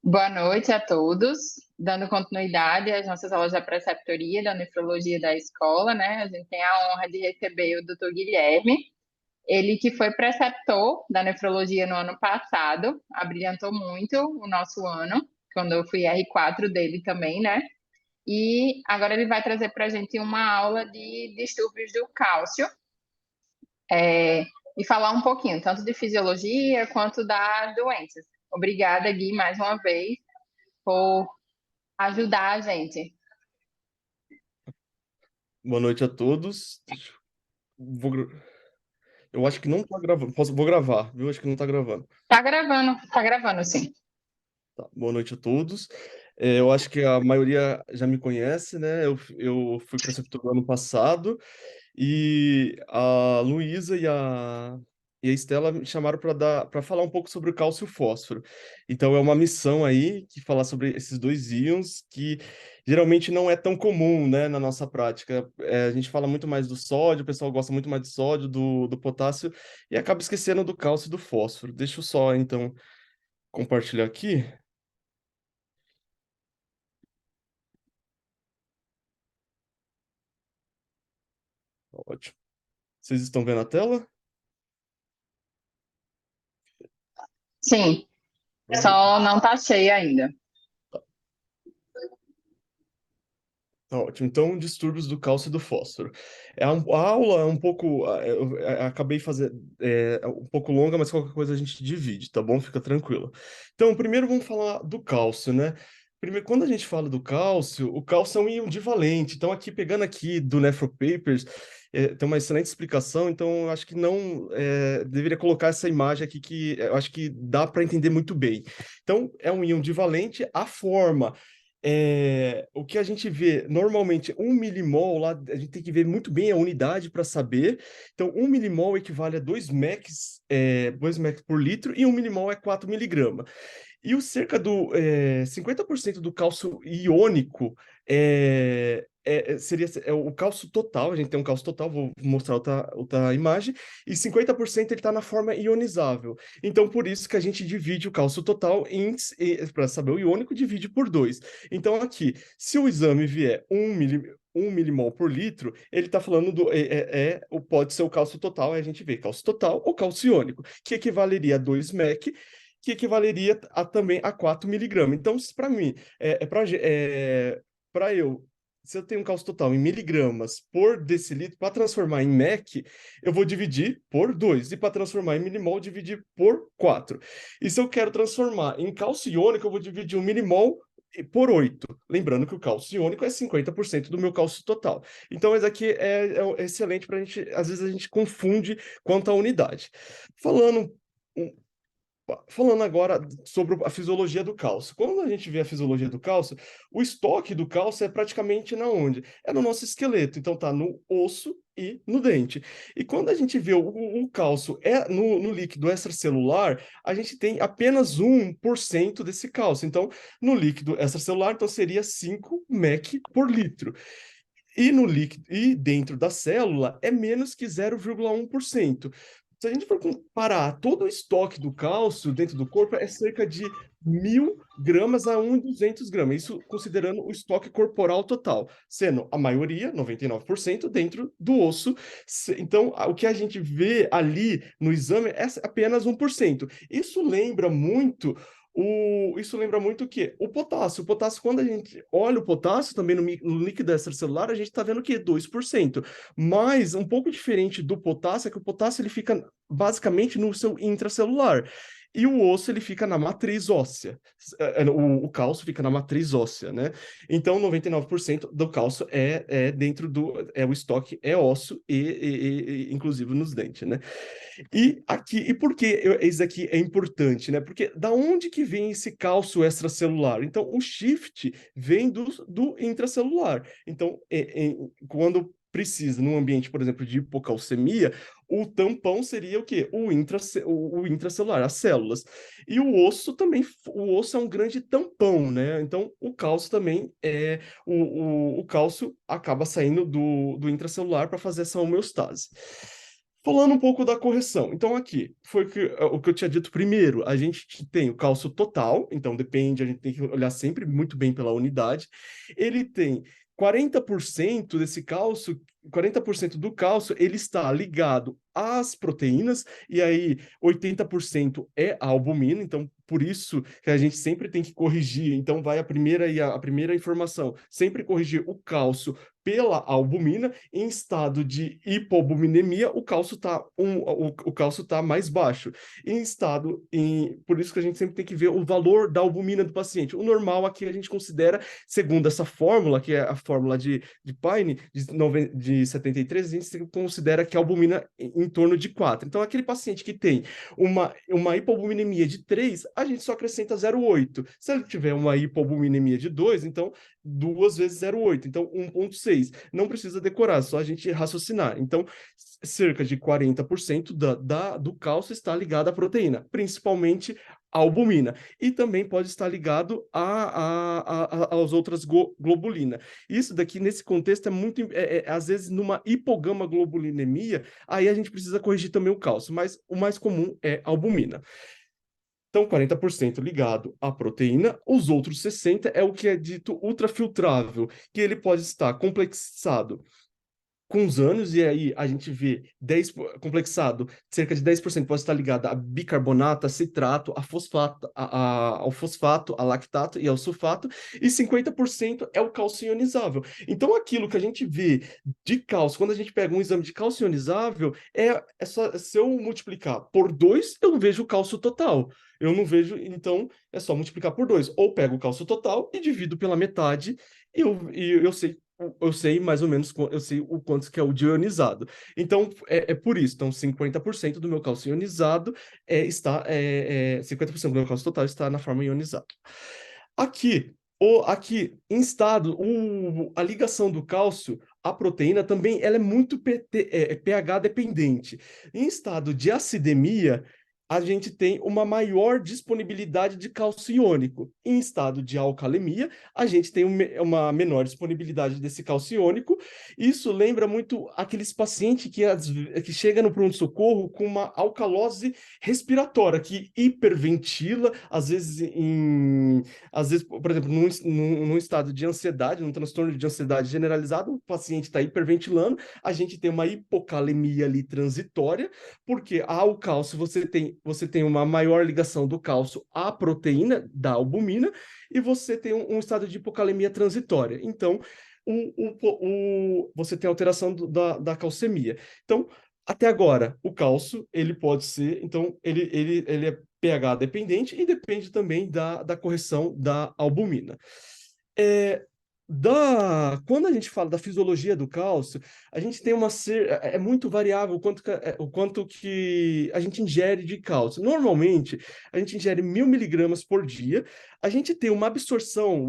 Boa noite a todos. Dando continuidade às nossas aulas da preceptoria da nefrologia da escola, né? A gente tem a honra de receber o Dr. Guilherme, ele que foi preceptor da nefrologia no ano passado, abrilhantou muito o nosso ano, quando eu fui R4 dele também, né? E agora ele vai trazer para a gente uma aula de distúrbios do cálcio, é, e falar um pouquinho, tanto de fisiologia quanto das doenças. Obrigada, Gui, mais uma vez, por ajudar a gente. Boa noite a todos. Eu acho que não tá gravando. Vou gravar, viu? Acho que não tá gravando. Tá gravando, sim. Tá. Boa noite a todos. Eu acho que a maioria já me conhece, né? Eu fui preceptor do ano passado e a Luísa e a Estela me chamaram para falar um pouco sobre o cálcio e o fósforo. Então é uma missão aí que falar sobre esses dois íons que geralmente não é tão comum, né, na nossa prática. A gente fala muito mais do sódio, o pessoal gosta muito mais do sódio, do potássio e acaba esquecendo do cálcio e do fósforo. Deixa eu só então compartilhar aqui. Ótimo. Vocês estão vendo a tela? Sim, Uhum. só não tá cheia ainda. Tá ótimo. Então, distúrbios do cálcio e do fósforo. A aula é um pouco. Eu acabei fazendo. Um pouco longa, mas qualquer coisa a gente divide, tá bom? Fica tranquilo. Então, primeiro vamos falar do cálcio, né? Primeiro, quando a gente fala do cálcio, o cálcio é um íon divalente. Então, aqui, pegando aqui do Nephro Papers, tem uma excelente explicação. Então, eu acho que não deveria colocar essa imagem aqui que eu acho que dá para entender muito bem. Então, é um íon divalente. A forma o que a gente vê normalmente, 1 milimol, lá a gente tem que ver muito bem a unidade para saber. Então, 1 milimol equivale a 2 mEq por litro e 1 milimol é 4 miligramas. E o cerca do 50% do cálcio iônico seria o cálcio total. A gente tem um cálcio total, vou mostrar outra imagem, e 50% ele está na forma ionizável. Então, por isso que a gente divide o cálcio total para saber o iônico, divide por 2. Então, aqui, se o exame vier 1 milimol por litro, ele está falando pode ser o cálcio total, aí a gente vê cálcio total ou cálcio iônico, que equivaleria a 2 mEq, que equivaleria também a 4 miligramas. Então, para mim, para eu, se eu tenho um cálcio total em miligramas por decilitro, para transformar em mEq, eu vou dividir por 2. E para transformar em milimol, dividir por 4. E se eu quero transformar em cálcio iônico, eu vou dividir 1 milimol por 8. Lembrando que o cálcio iônico é 50% do meu cálcio total. Então, isso aqui é excelente para a gente. Às vezes a gente confunde quanto à unidade. Falando Falando agora sobre a fisiologia do cálcio. Quando a gente vê a fisiologia do cálcio, o estoque do cálcio é praticamente na onde? É no nosso esqueleto. Então tá no osso e no dente. E quando a gente vê o cálcio no líquido extracelular, a gente tem apenas 1% desse cálcio. Então, no líquido extracelular, então seria 5 mEq por litro. E no líquido e dentro da célula é menos que 0,1%. Se a gente for comparar todo o estoque do cálcio dentro do corpo, é cerca de 1.000 gramas a 1.200 gramas, isso considerando o estoque corporal total, sendo a maioria, 99%, dentro do osso. Então, o que a gente vê ali no exame é apenas 1%. Isso lembra muito o quê? O potássio. O potássio, quando a gente olha o potássio também no líquido extracelular, a gente está vendo o quê? 2%. Mas um pouco diferente do potássio é que o potássio ele fica basicamente no seu intracelular. E o osso ele fica na matriz óssea. O cálcio fica na matriz óssea, né? Então, 99% do cálcio é dentro do. O estoque é osso inclusive nos dentes, né? E por que isso aqui é importante, né? Porque da onde que vem esse cálcio extracelular? Então, o shift vem do intracelular. Então, quando precisa, num ambiente, por exemplo, de hipocalcemia, o tampão seria o quê? O intracelular, as células. E o osso também, o osso é um grande tampão, né? Então, o cálcio também o cálcio acaba saindo do intracelular para fazer essa homeostase. Falando um pouco da correção. Então, aqui, o que eu tinha dito primeiro. A gente tem o cálcio total, então depende, a gente tem que olhar sempre muito bem pela unidade. Ele tem 40% desse cálcio, 40% do cálcio, ele está ligado às proteínas, e aí 80% é a albumina, então por isso que a gente sempre tem que corrigir. Então, vai a primeira informação, sempre corrigir o cálcio pela albumina. Em estado de hipoalbuminemia, o cálcio tá mais baixo. Por isso que a gente sempre tem que ver o valor da albumina do paciente. O normal aqui a gente considera, segundo essa fórmula, que é a fórmula de Pine, de 73, a gente considera que a albumina em torno de 4. Então, aquele paciente que tem uma hipoalbuminemia de 3, a gente só acrescenta 0,8. Se ele tiver uma hipoalbuminemia de 2, então 2 vezes 0,8, então 1,6. Não precisa decorar, só a gente raciocinar. Então, cerca de 40% do cálcio está ligado à proteína, principalmente a albumina. E também pode estar ligado às outras globulina. Isso daqui, nesse contexto, é muito... às vezes, numa hipogama-globulinemia, aí a gente precisa corrigir também o cálcio, mas o mais comum é a albumina. Então, 40% ligado à proteína, os outros 60% é o que é dito ultrafiltrável, que ele pode estar complexado com os anos, e aí a gente vê complexado, cerca de 10% pode estar ligado a bicarbonato, a citrato, a fosfato, ao fosfato, a lactato e ao sulfato, e 50% é o cálcio ionizável. Então, aquilo que a gente vê de cálcio, quando a gente pega um exame de cálcio ionizável, é só, se eu multiplicar por 2, eu não vejo o cálcio total. Eu não vejo, então é só multiplicar por 2. Ou pego o cálcio total e divido pela metade, eu sei mais ou menos, eu sei o quanto que é o de ionizado. Então, é por isso. Então, 50% do meu cálcio ionizado 50% do meu cálcio total está na forma ionizada. Aqui em estado, a ligação do cálcio à proteína também ela é muito pH dependente. Em estado de acidemia, a gente tem uma maior disponibilidade de cálcio iônico. Em estado de alcalemia, a gente tem uma menor disponibilidade desse cálcio iônico. Isso lembra muito aqueles pacientes que chegam no pronto-socorro com uma alcalose respiratória, que hiperventila, às vezes, por exemplo, num estado de ansiedade, num transtorno de ansiedade generalizado, o paciente está hiperventilando, a gente tem uma hipocalemia ali transitória, porque o cálcio você tem uma maior ligação do cálcio à proteína da albumina, e você tem um estado de hipocalemia transitória. Então, você tem alteração da calcemia. Então, até agora, o cálcio, ele pode ser, então, ele é pH dependente e depende também da correção da albumina. Quando a gente fala da fisiologia do cálcio, a gente tem é muito variável o quanto que a gente ingere de cálcio. Normalmente, a gente ingere 1.000 miligramas por dia. A gente tem uma absorção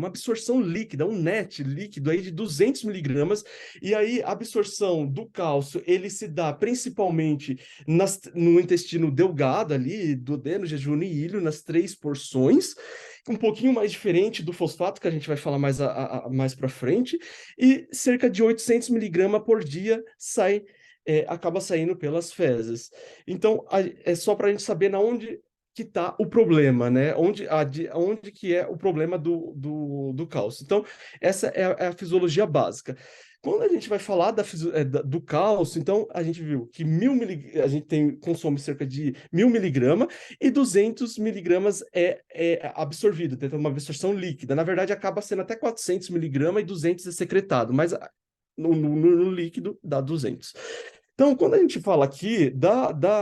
líquida, um net líquido aí de 200 miligramas, e aí a absorção do cálcio, ele se dá principalmente no intestino delgado ali, duodeno, jejunum e ilho, nas 3 porções, um pouquinho mais diferente do fosfato, que a gente vai falar mais para frente, e cerca de 800 miligramas por dia acaba saindo pelas fezes. Então, é só para a gente saber na onde que está o problema, né? Onde que é o problema do cálcio. Então, essa é a fisiologia básica. Quando a gente vai falar do cálcio, então a gente viu que a gente consome cerca de 1.000 miligramas e 200 miligramas é absorvido, tem uma absorção líquida. Na verdade, acaba sendo até 400 miligramas e 200 é secretado, mas no líquido dá 200. Então, quando a gente fala aqui,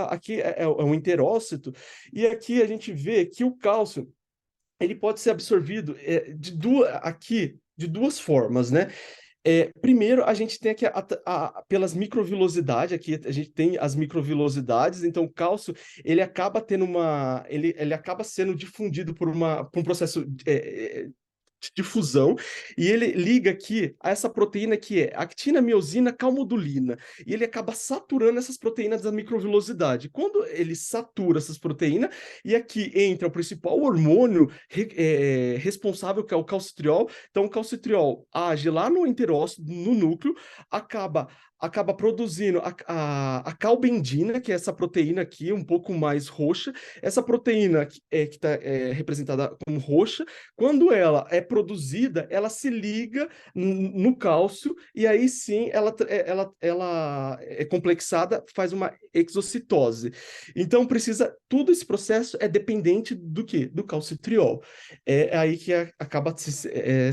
aqui é um interócito, e aqui a gente vê que o cálcio ele pode ser absorvido de duas formas, né? Primeiro, a gente tem aqui pelas microvilosidades, aqui a gente tem as microvilosidades, então o cálcio, ele acaba tendo ele acaba sendo difundido por um processo de fusão, e ele liga aqui a essa proteína que é actina, miosina, calmodulina, e ele acaba saturando essas proteínas da microvilosidade. Quando ele satura essas proteínas, e aqui entra o principal hormônio responsável, que é o calcitriol. Então, o calcitriol age lá no enterócito, no núcleo, acaba acaba produzindo a calbendina, que é essa proteína aqui, um pouco mais roxa. Essa proteína que está representada como roxa, quando ela é produzida, ela se liga no cálcio, e aí sim ela é complexada, faz uma exocitose. Então todo esse processo é dependente do quê? Do calcitriol. É aí que acaba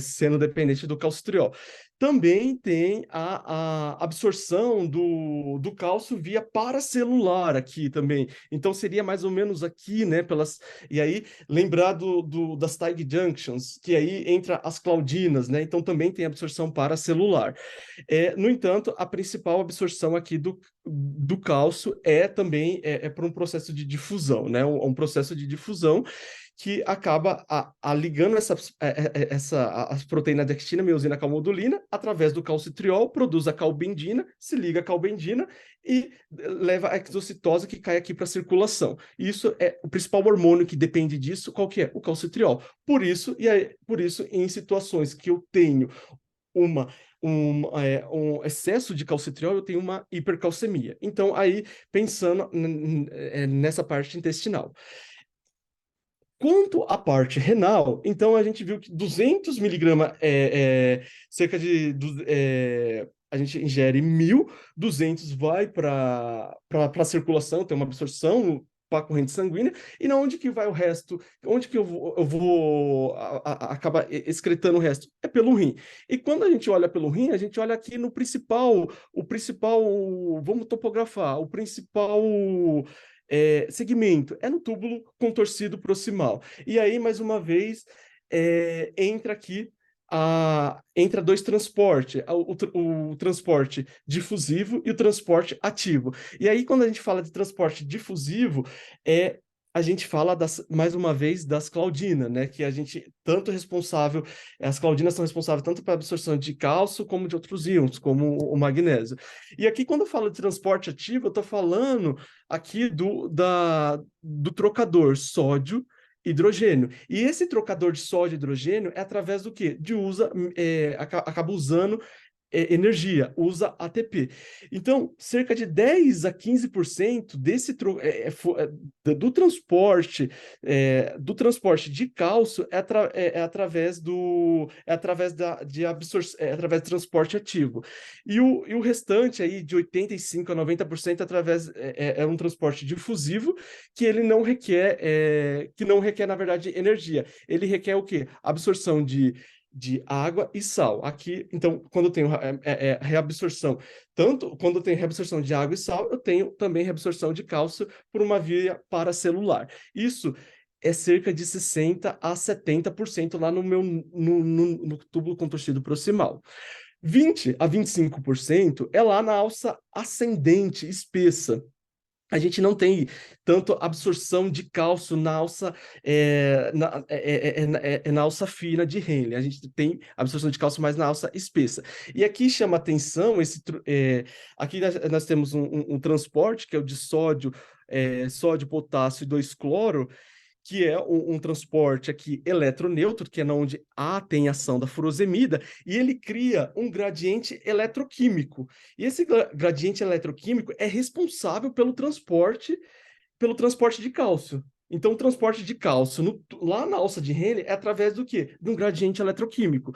sendo dependente do calcitriol. Também tem a absorção do cálcio via paracelular aqui também. Então seria mais ou menos aqui, né? E aí, lembrar das Tight Junctions, que aí entra as claudinas, né? Então também tem absorção paracelular. No entanto, a principal absorção aqui do cálcio é também por um processo de difusão, né? Um processo de difusão que acaba ligando a proteína de actina, miosina, calmodulina, através do calcitriol, produz a calbendina, se liga a calbendina e leva a exocitose que cai aqui para a circulação. Isso é o principal hormônio que depende disso, qual que é? O calcitriol. Por isso, em situações que eu tenho um excesso de calcitriol, eu tenho uma hipercalcemia. Então, aí, pensando nessa parte intestinal. Quanto à parte renal, então a gente viu que 200 miligramas cerca de. A gente ingere 1.200, vai para a circulação, tem uma absorção para a corrente sanguínea, e na onde que vai o resto? Onde que eu vou acabar excretando o resto? É pelo rim. E quando a gente olha pelo rim, a gente olha aqui no principal, vamos topografar, o principal segmento é no túbulo contorcido proximal. E aí, mais uma vez, entra aqui entra dois transportes, o transporte difusivo e o transporte ativo. E aí, quando a gente fala de transporte difusivo, a gente fala, mais uma vez, das claudinas, né? Que a gente, as claudinas são responsáveis tanto pela absorção de cálcio como de outros íons, como o magnésio. E aqui, quando eu falo de transporte ativo, eu estou falando aqui do trocador sódio hidrogênio. E esse trocador de sódio e hidrogênio é através do quê? Acaba usando energia, usa ATP. Então, cerca de 10 a 15% do transporte de cálcio através do transporte ativo. E o restante aí de 85 a 90% é um transporte difusivo que não requer, na verdade, energia. Ele requer o quê? Absorção de água e sal. Aqui, então, quando eu tenho reabsorção, tanto quando eu tenho reabsorção de água e sal, eu tenho também reabsorção de cálcio por uma via paracelular. Isso é cerca de 60 a 70% lá no túbulo contorcido proximal. 20 a 25% é lá na alça ascendente espessa. A gente não tem tanto absorção de cálcio na alça, na alça fina de Henle. A gente tem absorção de cálcio mais na alça espessa. E aqui chama atenção, aqui nós temos um transporte, que é o de sódio, potássio e 2-cloro, que é um transporte aqui eletroneutro, que é onde tem ação da furosemida, e ele cria um gradiente eletroquímico. E esse gradiente eletroquímico é responsável pelo transporte de cálcio. Então, o transporte de cálcio lá na alça de Henle é através do quê? De um gradiente eletroquímico.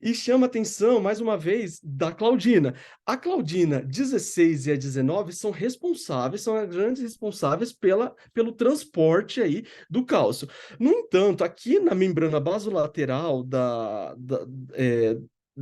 E chama atenção, mais uma vez, da claudina. A claudina 16 e a 19 são as grandes responsáveis pelo transporte aí do cálcio. No entanto, aqui na membrana basolateral da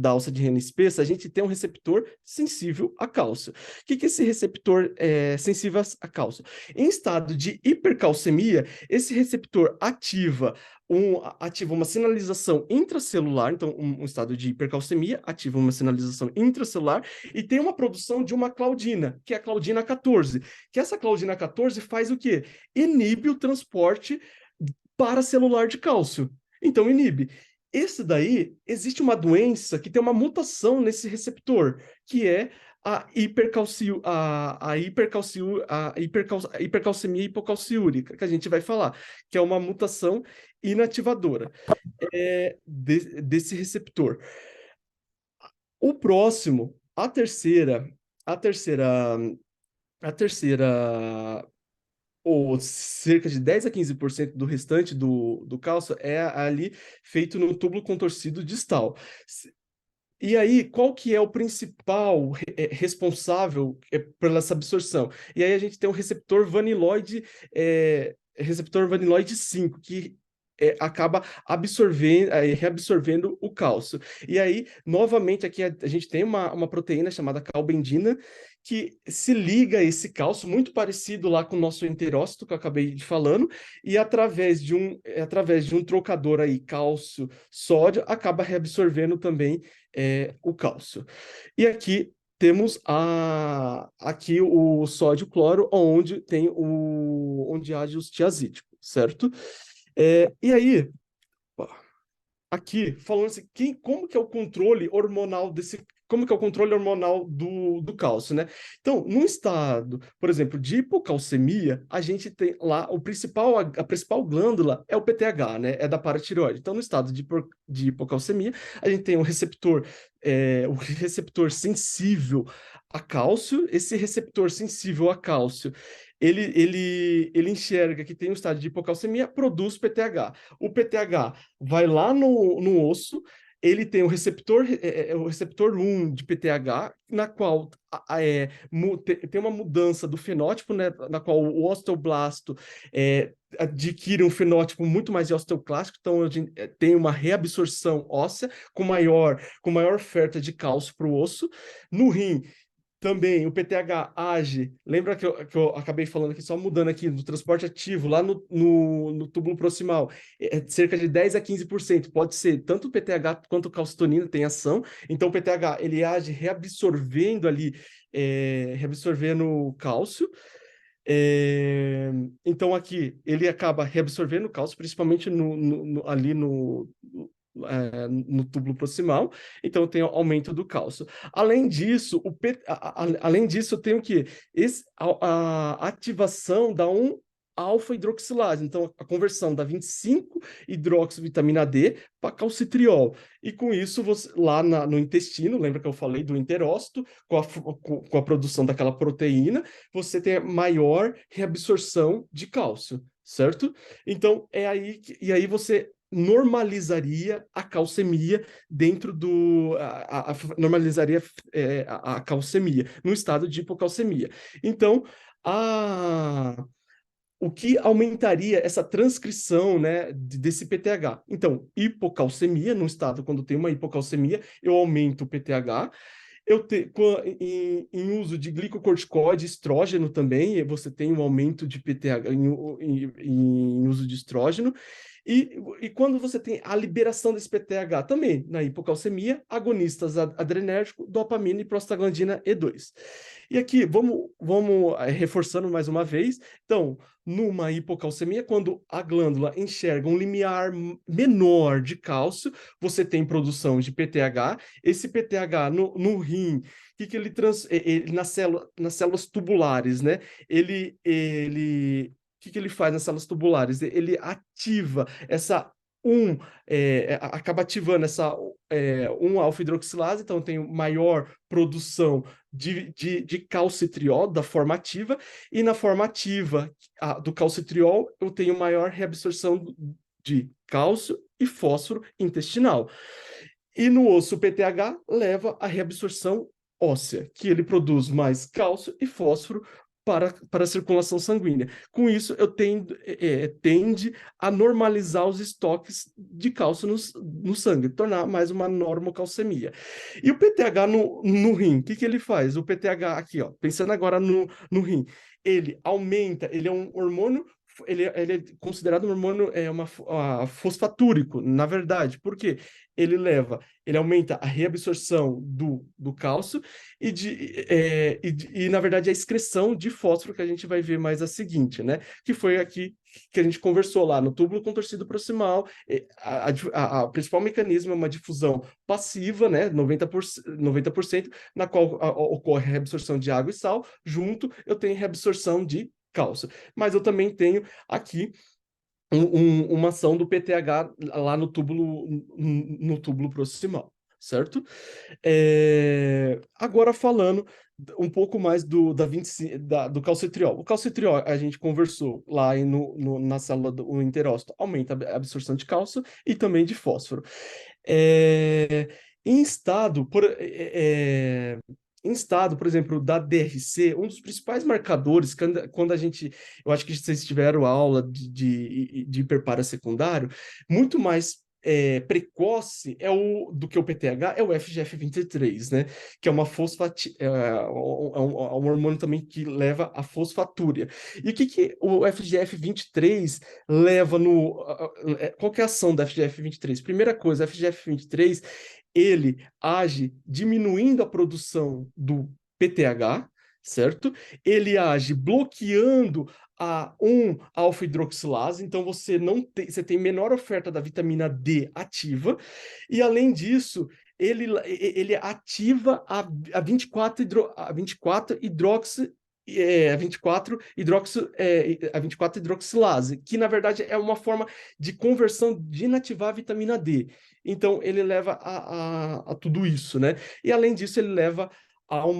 alça de Henle espessa, a gente tem um receptor sensível a cálcio. O que é esse receptor sensível a cálcio? Em estado de hipercalcemia, esse receptor ativa uma sinalização intracelular, então um estado de hipercalcemia ativa uma sinalização intracelular e tem uma produção de uma claudina, que é a claudina 14, que essa claudina 14 faz o quê? Inibe o transporte paracelular de cálcio. Então, inibe. Esse daí, existe uma doença que tem uma mutação nesse receptor, que é a hipercalcemia hipocalciúrica, que a gente vai falar, que é uma mutação inativadora desse receptor. O próximo, a terceira a terceira, a terceira, ou cerca de 10 a 15% do restante do cálcio é ali feito no túbulo contorcido distal. E aí, qual que é o principal responsável pela essa absorção? E aí a gente tem o receptor vaniloide 5, que acaba absorvendo, reabsorvendo o cálcio. E aí, novamente, aqui a gente tem uma proteína chamada calbendina, que se liga a esse cálcio, muito parecido lá com o nosso enterócito, que eu acabei de falando, e através de um trocador aí, cálcio-sódio, acaba reabsorvendo também o cálcio. E aqui temos aqui o sódio-cloro, onde age os tiazídicos, certo? E aí, aqui, falando assim, como que é o controle hormonal como que é o controle hormonal do cálcio, né? Então, num estado, por exemplo, de hipocalcemia, a gente tem lá a principal glândula é o PTH, né? É da paratireoide. Então, no estado de hipocalcemia, a gente tem o receptor sensível a cálcio. Esse receptor sensível a cálcio, ele enxerga que tem um estado de hipocalcemia, produz PTH. O PTH vai lá no osso, ele tem o receptor 1 de PTH, na qual tem uma mudança do fenótipo, né, na qual o osteoblasto adquire um fenótipo muito mais osteoclástico, então a gente tem uma reabsorção óssea com maior oferta de cálcio para o osso. No rim, também o PTH age, lembra que eu acabei falando aqui, só mudando aqui, do transporte ativo, lá no túbulo proximal, cerca de 10 a 15%, pode ser tanto o PTH quanto a calcitonina tem ação, então o PTH, ele age reabsorvendo ali, reabsorvendo o cálcio, então aqui ele acaba reabsorvendo o cálcio, principalmente ali no túbulo proximal, então tem aumento do cálcio. Além disso, além disso, eu tenho que a ativação da 1-alfa-hidroxilase, então a conversão da 25-hidroxivitamina D para calcitriol. E com isso, lá no intestino, lembra que eu falei do enterócito, com a produção daquela proteína, você tem maior reabsorção de cálcio, certo? Então, e aí você normalizaria a calcemia dentro normalizaria a calcemia no estado de hipocalcemia. Então, o que aumentaria essa transcrição, né, desse PTH? Então, hipocalcemia, no estado quando tem uma hipocalcemia, eu aumento o PTH. Em uso de glicocorticoide, estrógeno também, você tem um aumento de PTH em uso de estrógeno. E quando você tem a liberação desse PTH também, na hipocalcemia, agonistas adrenérgicos, dopamina e prostaglandina E2. E aqui, vamos reforçando mais uma vez. Então, numa hipocalcemia, quando a glândula enxerga um limiar menor de cálcio, você tem produção de PTH. Esse PTH no rim, que ele nas células tubulares, né? Que ele faz nas células tubulares? Ele ativa acaba ativando essa 1-alfa-hidroxilase, então tem maior produção de calcitriol da forma ativa, e na forma ativa do calcitriol eu tenho maior reabsorção de cálcio e fósforo intestinal. E no osso, o PTH leva à reabsorção óssea, que ele produz mais cálcio e fósforo para a circulação sanguínea. Com isso, tende a normalizar os estoques de cálcio no sangue, tornar mais uma normocalcemia. E o PTH no rim, o que ele faz? O PTH aqui, ó, pensando agora no rim, ele aumenta, ele é um hormônio, ele é considerado um hormônio fosfatúrico, na verdade, porque ele aumenta a reabsorção do cálcio e, na verdade, a excreção de fósforo, que a gente vai ver mais a seguinte, né? Que foi aqui que a gente conversou lá no túbulo contorcido proximal. A principal mecanismo é uma difusão passiva, né? 90%, na qual ocorre a reabsorção de água e sal. Junto, eu tenho reabsorção de cálcio. Mas eu também tenho aqui uma ação do PTH lá no túbulo proximal, certo? Agora falando um pouco mais do calcitriol. O calcitriol, a gente conversou lá na célula do enterócito, aumenta a absorção de cálcio e também de fósforo. É, em estado, em estado, por exemplo, da DRC, um dos principais marcadores, quando a gente, eu acho que vocês tiveram aula de hiperpara secundário, muito mais precoce do que o PTH é o FGF23, né? Que é uma é um hormônio também que leva à fosfatúria. E o que o FGF23 leva no. Qual que é a ação da FGF23? Primeira coisa, a FGF23 ele age diminuindo a produção do PTH, certo? Ele age bloqueando a 1-alfa-hidroxilase, então você tem menor oferta da vitamina D ativa, e além disso, ele ativa a 24 hidroxi a 24 hidroxilase, que na verdade é uma forma de conversão de inativar a vitamina D. Então, ele leva a tudo isso, né? E além disso, ele leva o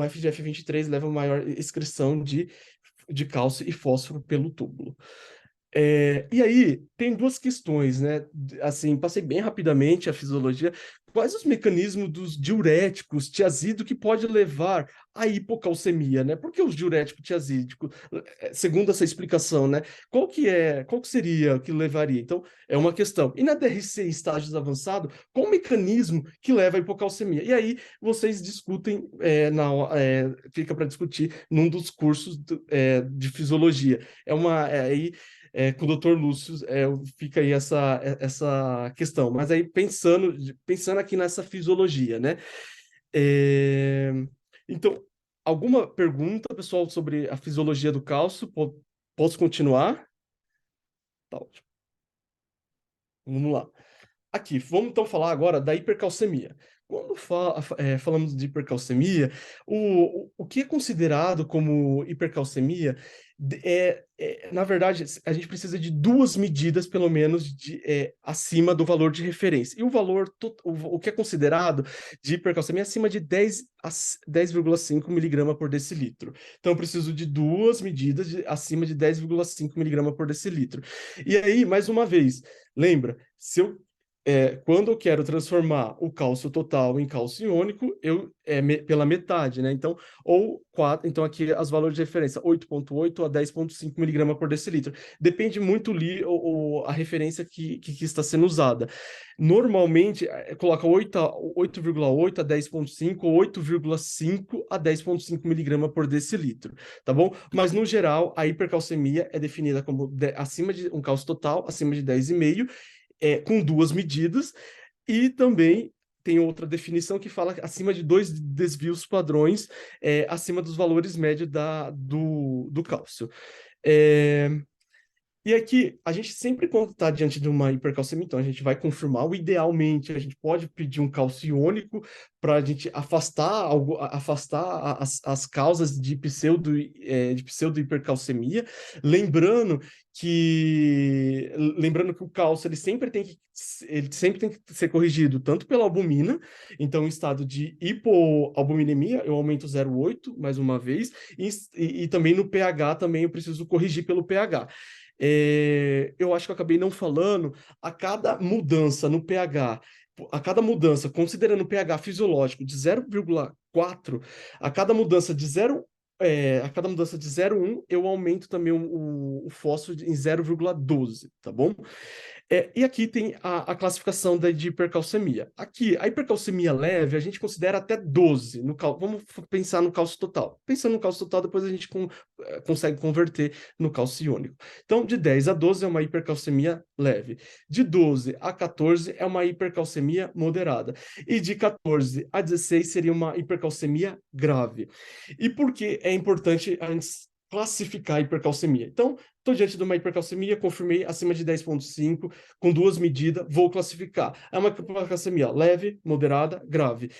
FGF23 leva a maior excreção de cálcio e fósforo pelo túbulo. E aí, tem duas questões, né? Assim, passei bem rapidamente a fisiologia. Quais os mecanismos dos diuréticos tiazídicos que pode levar à hipocalcemia, né? Por que os diuréticos tiazídicos? Segundo essa explicação, né? Qual que seria que levaria? Então, é uma questão. E na DRC em estágios avançados, qual o mecanismo que leva à hipocalcemia? E aí, vocês discutem, fica para discutir num dos cursos de fisiologia. Aí com o Dr. Lúcio, fica aí essa questão. Mas aí pensando aqui nessa fisiologia, né? É, então, alguma pergunta, pessoal, sobre a fisiologia do cálcio? Posso continuar? Tá ótimo. Vamos lá. Aqui, vamos então falar agora da hipercalcemia. Quando falamos de hipercalcemia, o que é considerado como hipercalcemia na verdade, a gente precisa de duas medidas, pelo menos, acima do valor de referência. E o que é considerado de hipercalcemia é acima de 10,5 miligrama por decilitro. Então, eu preciso de duas medidas acima de 10,5 miligrama por decilitro. E aí, mais uma vez, lembra, quando eu quero transformar o cálcio total em cálcio iônico, pela metade, né? Então, então aqui as valores de referência, 8,8 a 10,5 miligrama por decilitro. Depende muito a referência que está sendo usada. Normalmente, coloca 8,8 a 10,5 ou 8,5 a 10,5 miligrama por decilitro, tá bom? Mas, no geral, a hipercalcemia é definida como acima de um cálcio total, acima de 10,5, com duas medidas, e também tem outra definição que fala acima de 2 desvios padrões, acima dos valores médios do cálcio. E aqui, a gente sempre, quando está diante de uma hipercalcemia, então a gente vai confirmar. Idealmente, a gente pode pedir um cálcio iônico para a gente afastar as causas de pseudo-hipercalcemia. Lembrando que o cálcio ele sempre tem que ser corrigido tanto pela albumina, então em estado de hipoalbuminemia, eu aumento 0,8 mais uma vez, e também no pH também eu preciso corrigir pelo pH. Eu acho que eu acabei não falando, a cada mudança no pH, considerando o pH fisiológico de 0,4, a cada mudança de 0,1, eu aumento também o fósforo em 0,12, tá bom? E aqui tem a classificação de hipercalcemia. Aqui, a hipercalcemia leve, a gente considera até 12. Vamos pensar no cálcio total. Pensando no cálcio total, depois a gente consegue converter no cálcio iônico. Então, de 10 a 12 é uma hipercalcemia leve. De 12 a 14 é uma hipercalcemia moderada. E de 14 a 16 seria uma hipercalcemia grave. E por que é importante a gente classificar a hipercalcemia? Então, estou diante de uma hipercalcemia, confirmei acima de 10,5, com duas medidas, vou classificar. É uma hipercalcemia leve, moderada, grave.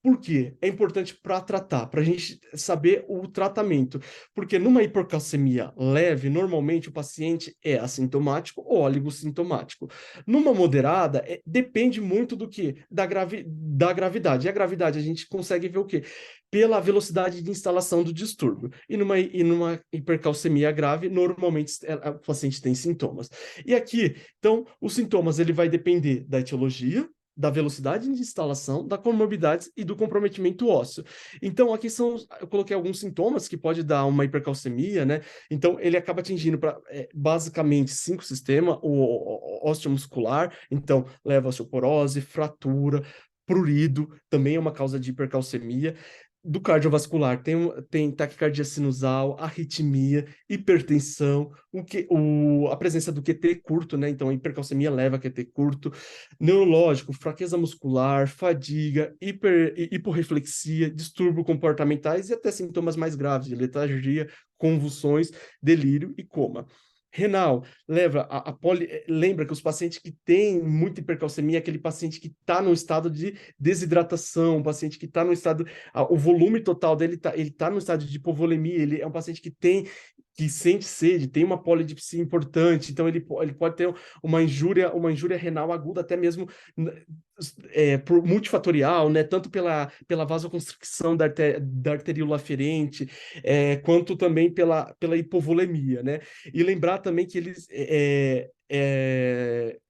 Por quê? É importante para tratar, para a gente saber o tratamento. Porque numa hipercalcemia leve, normalmente o paciente é assintomático ou oligossintomático. Numa moderada, depende muito do quê? Da gravidade. E a gravidade a gente consegue ver o quê? Pela velocidade de instalação do distúrbio. E numa hipercalcemia grave, normalmente o paciente tem sintomas. E aqui, então, os sintomas ele vai depender da etiologia, da velocidade de instalação, da comorbidades e do comprometimento ósseo. Então, aqui eu coloquei alguns sintomas que pode dar uma hipercalcemia, né? Então, ele acaba atingindo basicamente 5 sistemas: o osteomuscular, então leva a osteoporose, fratura, prurido, também é uma causa de hipercalcemia. Do cardiovascular, tem taquicardia sinusal, arritmia, hipertensão, a presença do QT curto, né? Então, a hipercalcemia leva a QT curto. Neurológico, fraqueza muscular, fadiga, hiporreflexia, distúrbios comportamentais e até sintomas mais graves de letargia, convulsões, delírio e coma. Renal, lembra que os pacientes que têm muita hipercalcemia é aquele paciente que está num estado de desidratação, um paciente que está no estado, o volume total dele ele tá no estado de hipovolemia, ele é um paciente que sente sede, tem uma polidipsia importante, então ele pode ter uma injúria renal aguda, até mesmo por multifatorial, né? Tanto pela vasoconstricção da arteríola aferente, quanto também pela hipovolemia, né? E lembrar também que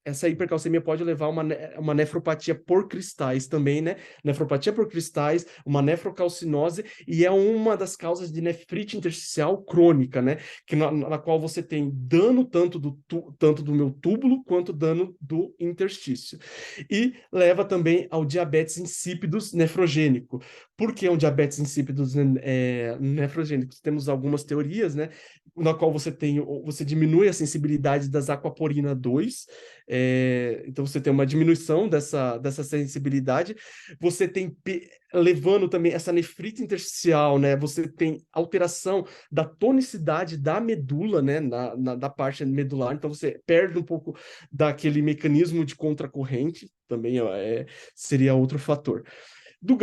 essa hipercalcemia pode levar a uma nefropatia por cristais também, né? Nefropatia por cristais, uma nefrocalcinose, e é uma das causas de nefrite intersticial crônica, né? Na qual você tem dano tanto do meu túbulo quanto dano do interstício. E leva também ao diabetes insípidos nefrogênico. Por que um diabetes insípidos nefrogênico? Temos algumas teorias, né? Na qual você diminui a sensibilidade das aquaporina 2, então você tem uma diminuição dessa sensibilidade, você tem levando também essa nefrite intersticial, né? Você tem alteração da tonicidade da medula, né? Da parte medular, então você perde um pouco daquele mecanismo de contracorrente, também seria outro fator. Do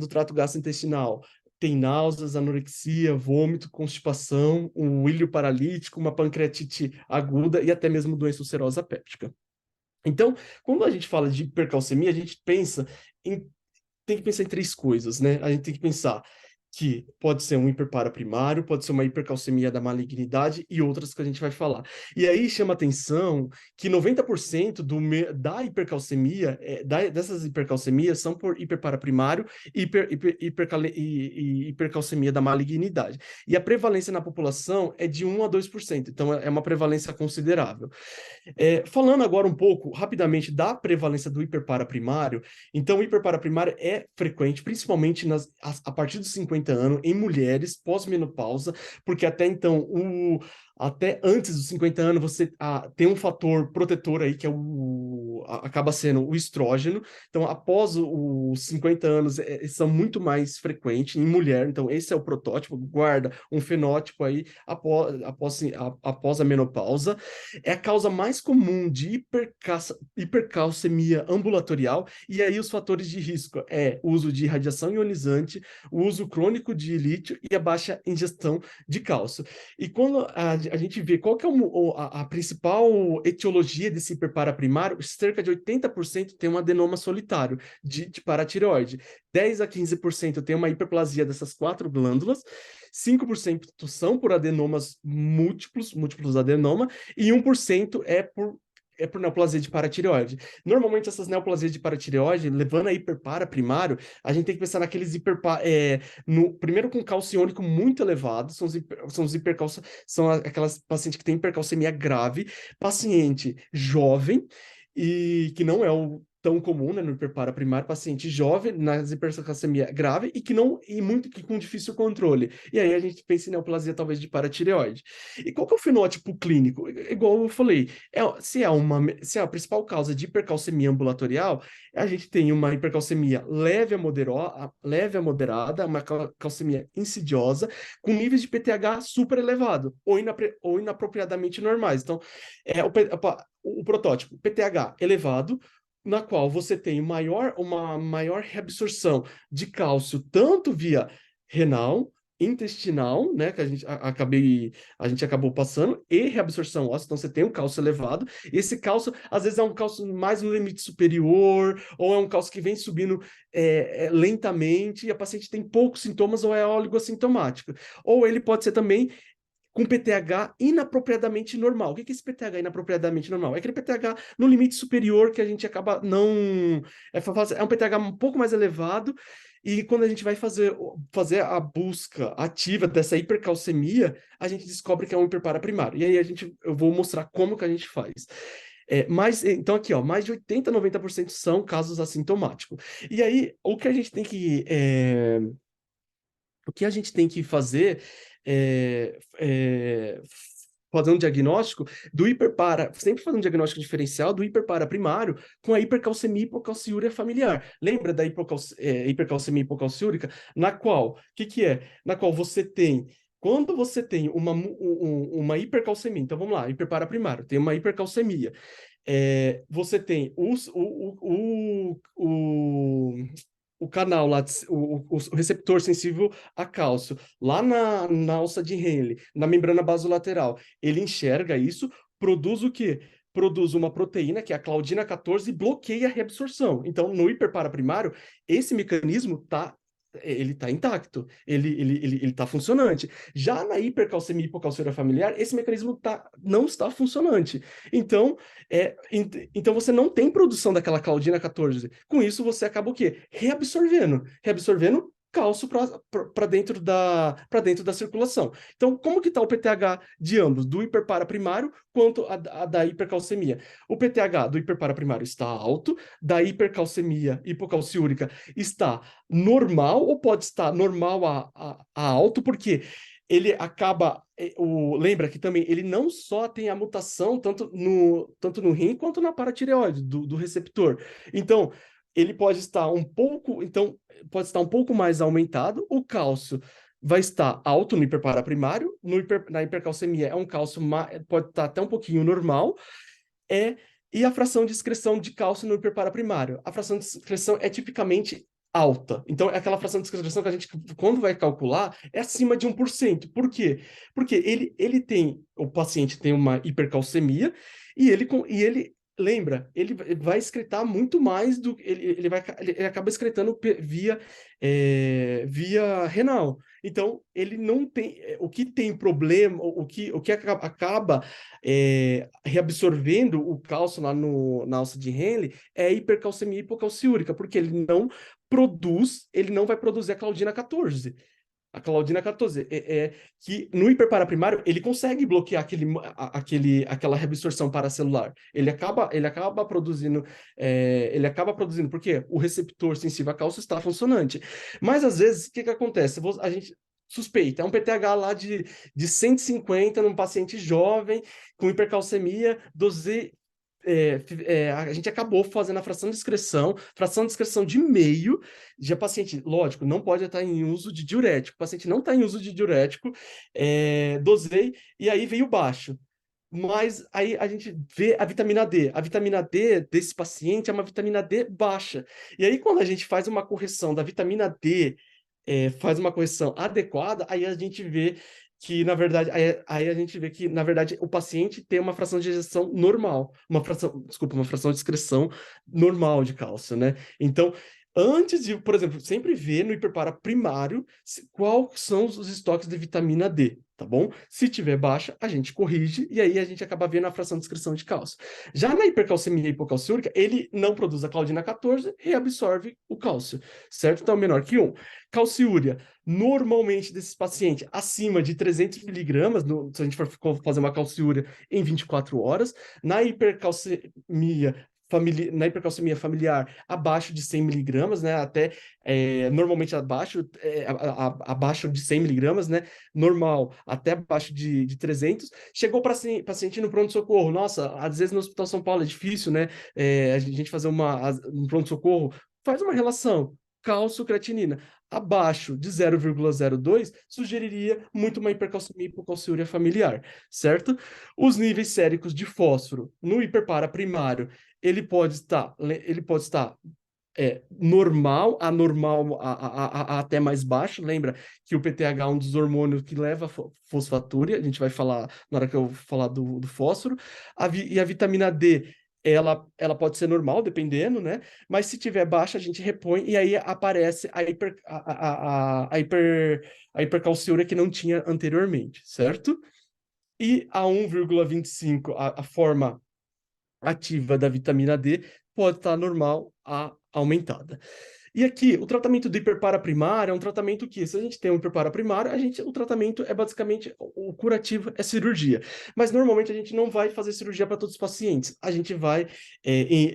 trato gastrointestinal, tem náuseas, anorexia, vômito, constipação, um ilho paralítico, uma pancreatite aguda e até mesmo doença ulcerosa péptica. Então, quando a gente fala de hipercalcemia, a gente tem que pensar em 3 coisas, né? A gente tem que pensar que pode ser um hiperpara primário, pode ser uma hipercalcemia da malignidade e outras que a gente vai falar. E aí chama atenção que 90% da hipercalcemia, dessas hipercalcemias, são por hiperpara primário e hipercalcemia da malignidade. E a prevalência na população é de 1 a 2%, então é uma prevalência considerável. Falando agora um pouco, rapidamente, da prevalência do hiperpara primário, então o hiperpara primário é frequente, principalmente a partir dos 50 anos, em mulheres pós-menopausa, porque até então, até antes dos 50 anos, você tem um fator protetor aí, que acaba sendo o estrógeno. Então, após os 50 anos, são muito mais frequentes em mulher. Então, esse é o protótipo, guarda um fenótipo aí após a menopausa. É a causa mais comum de hipercalcemia ambulatorial, e aí os fatores de risco o uso de radiação ionizante, o uso crônico de lítio e a baixa ingestão de cálcio. E quando a gente vê qual que é a principal etiologia desse hiperpara primário, cerca de 80% tem um adenoma solitário de paratireoide, 10 a 15% tem uma hiperplasia dessas 4 glândulas, 5% são por adenomas múltiplos adenoma, e 1% é por neoplasia de paratireoide. Normalmente, essas neoplasias de paratireoide, levando a hiperpara primário, a gente tem que pensar naqueles primeiro com cálcio iônico muito elevado, são aquelas pacientes que têm hipercalcemia grave, paciente jovem, e que não é tão comum, né, no hiperpara primário, paciente jovem, nas hipercalcemia grave que com difícil controle. E aí a gente pensa em neoplasia talvez de paratireoide. E qual que é o fenótipo clínico? Igual eu falei, se é a principal causa de hipercalcemia ambulatorial, a gente tem uma hipercalcemia leve a moderada, uma calcemia insidiosa, com níveis de PTH super elevado, ou inapropriadamente normais. Então, o protótipo, PTH elevado, na qual você tem uma maior reabsorção de cálcio, tanto via renal, intestinal, né, que a gente acabou passando, e reabsorção óssea, então você tem um cálcio elevado. Esse cálcio, às vezes, é um cálcio mais no limite superior, ou é um cálcio que vem subindo lentamente, e a paciente tem poucos sintomas, ou é oligossintomático. Ou ele pode ser também com PTH inapropriadamente normal. O que é esse PTH inapropriadamente normal? É aquele PTH no limite superior que a gente acaba não... É um PTH um pouco mais elevado, e quando a gente vai fazer a busca ativa dessa hipercalcemia, a gente descobre que é um hiperpara primário. E aí eu vou mostrar como que a gente faz. Então aqui, ó, mais de 80, 90% são casos assintomáticos. E aí, o que a gente tem que fazer fazer um diagnóstico do hiperpara, sempre fazer um diagnóstico diferencial do hiperpara primário com a hipercalcemia e hipocalciúria familiar. Lembra da hipercalcemia hipocalciúrica? Na qual, Na qual quando você tem uma hipercalcemia, então vamos lá, hiperpara primário, tem uma hipercalcemia, você tem o canal lá, o receptor sensível a cálcio, lá na alça de Henle, na membrana basolateral, ele enxerga isso, produz o quê? Produz uma proteína, que é a claudina 14, e bloqueia a reabsorção. Então, no hiperparaprimário, esse mecanismo ele está intacto, ele tá funcionante. Já na hipercalcemia e hipocalciúria familiar, esse mecanismo não está funcionante. Então, então você não tem produção daquela claudina 14. Com isso, você acaba o quê? Reabsorvendo cálcio para dentro da circulação. Então, como que está o PTH de ambos, do hiperpara primário quanto a da hipercalcemia? O PTH do hiperpara primário está alto, da hipercalcemia hipocalciúrica está normal, ou pode estar normal a alto, porque ele acaba. Lembra que também ele não só tem a mutação tanto no rim quanto na paratireoide do receptor. Então, ele pode estar pode estar um pouco mais aumentado. O cálcio vai estar alto no hiperpara primário, na hipercalcemia é um cálcio pode estar até um pouquinho normal. E a fração de excreção de cálcio no hiperpara primário? A fração de excreção é tipicamente alta. Então, é aquela fração de excreção que a gente, quando vai calcular, é acima de 1%. Por quê? Porque o paciente tem uma hipercalcemia e ele lembra, ele vai excretar muito mais ele acaba excretando via renal. Então, ele não tem, o que tem problema, o que acaba reabsorvendo o cálcio lá na alça de Henle é a hipercalcemia hipocalciúrica, porque ele não vai produzir a claudina 14. A claudina 14 que no hiperparaprimário ele consegue bloquear aquela reabsorção paracelular. Ele acaba produzindo porque o receptor sensível a cálcio está funcionante. Mas às vezes o que acontece? A gente suspeita, é um PTH lá de 150 num paciente jovem com hipercalcemia, a gente acabou fazendo a fração de excreção de meio, já paciente, lógico, não pode estar em uso de diurético, o paciente não está em uso de diurético, dosei, e aí veio baixo. Mas aí a gente vê a vitamina D. A vitamina D desse paciente é uma vitamina D baixa. E aí, quando a gente faz uma correção da vitamina D, faz uma correção adequada, aí a gente vê que, na verdade, o paciente tem uma fração de ejeção normal, uma fração de excreção normal de cálcio, né? Então, antes de, por exemplo, sempre ver no hiperpara primário quais são os estoques de vitamina D, tá bom? Se tiver baixa, a gente corrige e aí a gente acaba vendo a fração de excreção de cálcio. Já na hipercalcemia hipocalciúrica, ele não produz a claudina 14, reabsorve o cálcio, certo? Então, menor que 1. Calciúria, normalmente desses pacientes acima de 300 miligramas, se a gente for fazer uma calciúria em 24 horas, na hipercalcemia familiar, abaixo de 100 miligramas, né? Até normalmente abaixo de 100 miligramas, né? Normal, até abaixo de 300. Chegou para paciente no pronto-socorro. Nossa, às vezes no Hospital São Paulo é difícil, né? A gente fazer um pronto-socorro, faz uma relação. Cálcio, creatinina. abaixo de 0,02 sugeriria muito uma hipercalcemia e hipocalciúria familiar, certo? Os níveis séricos de fósforo no hiperpara primário, ele pode estar normal, anormal até mais baixo. Lembra que o PTH é um dos hormônios que leva a fosfatúria, a gente vai falar na hora que eu falar do fósforo. E a vitamina D, ela pode ser normal, dependendo, né? Mas se tiver baixa, a gente repõe e aí aparece a hipercalciúria que não tinha anteriormente, certo? E a 1,25, a forma ativa da vitamina D, pode estar normal a aumentada. E aqui, o tratamento do hiperpara primário é um tratamento que, se a gente tem um hiperpara primário, o tratamento é basicamente, o curativo é cirurgia. Mas normalmente a gente não vai fazer cirurgia para todos os pacientes. A gente vai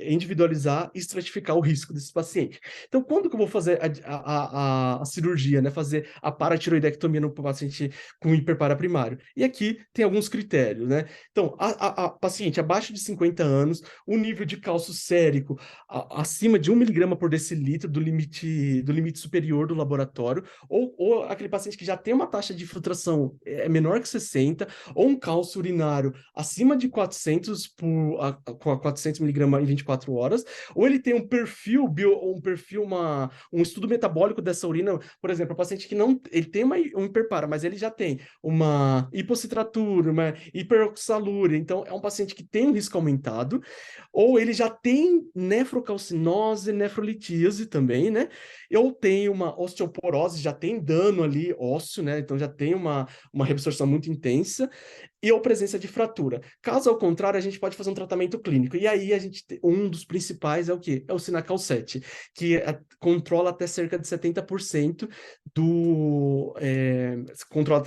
individualizar e estratificar o risco desses pacientes. Então, quando que eu vou fazer a cirurgia, né? Fazer a paratiroidectomia no paciente com hiperpara primário? E aqui tem alguns critérios, né? Então, a paciente abaixo de 50 anos, o nível de cálcio sérico acima de 1 miligrama por decilitro do limite superior do laboratório, ou aquele paciente que já tem uma taxa de filtração menor que 60, ou um cálcio urinário acima de 400 com 400 miligramas em 24 horas, ou ele tem um perfil, um estudo metabólico dessa urina, por exemplo, o paciente que não, ele tem um hiperpara, mas ele já tem uma hipocitratura, uma hiperoxalúria, então é um paciente que tem um risco aumentado, ou ele já tem nefrocalcinose, nefrolitíase também, né? Ou tem uma osteoporose, já tem dano ali ósseo, né? Então já tem uma reabsorção muito intensa, e ou presença de fratura. Caso ao contrário, a gente pode fazer um tratamento clínico. E aí um dos principais é o quê? É o Sinacal 7, que controla até cerca de 70% do controla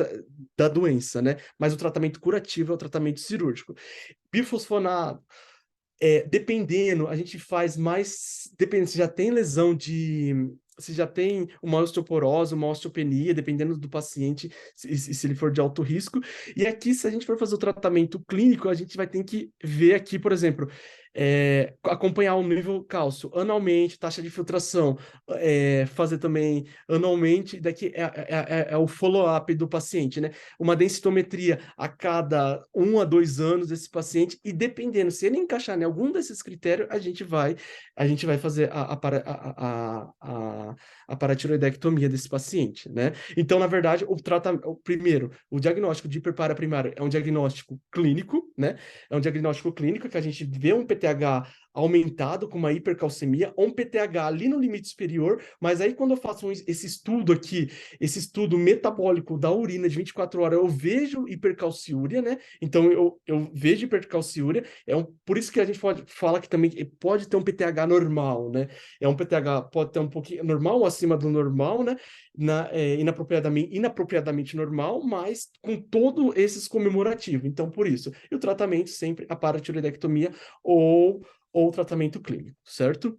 da doença, né? Mas o tratamento curativo é o tratamento cirúrgico. Bifosfonato, dependendo, a gente faz mais. Dependendo, se já tem lesão de. Se já tem uma osteoporose, uma osteopenia, dependendo do paciente, se ele for de alto risco. E aqui, se a gente for fazer o tratamento clínico, a gente vai ter que ver aqui, por exemplo, acompanhar o nível cálcio anualmente, taxa de filtração, fazer também anualmente, daqui é o follow-up do paciente, né? Uma densitometria a cada 1 a 2 anos desse paciente, e dependendo, se ele encaixar em algum desses critérios, a gente vai fazer a paratiroidectomia desse paciente, né? Então, na verdade, primeiro, o diagnóstico de hiperpara primário é um diagnóstico clínico, né? É um diagnóstico clínico que a gente vê um PTH aumentado com uma hipercalcemia, ou um PTH ali no limite superior, mas aí quando eu faço esse estudo aqui, esse estudo metabólico da urina de 24 horas, eu vejo hipercalciúria, né? Então eu vejo hipercalciúria, por isso que a gente fala que também pode ter um PTH normal, né? É um PTH, pode ter um pouquinho normal ou acima do normal, né? Inapropriadamente normal, mas com todos esses comemorativos. Então, por isso. E o tratamento sempre a paratiroidectomia ou tratamento clínico, certo?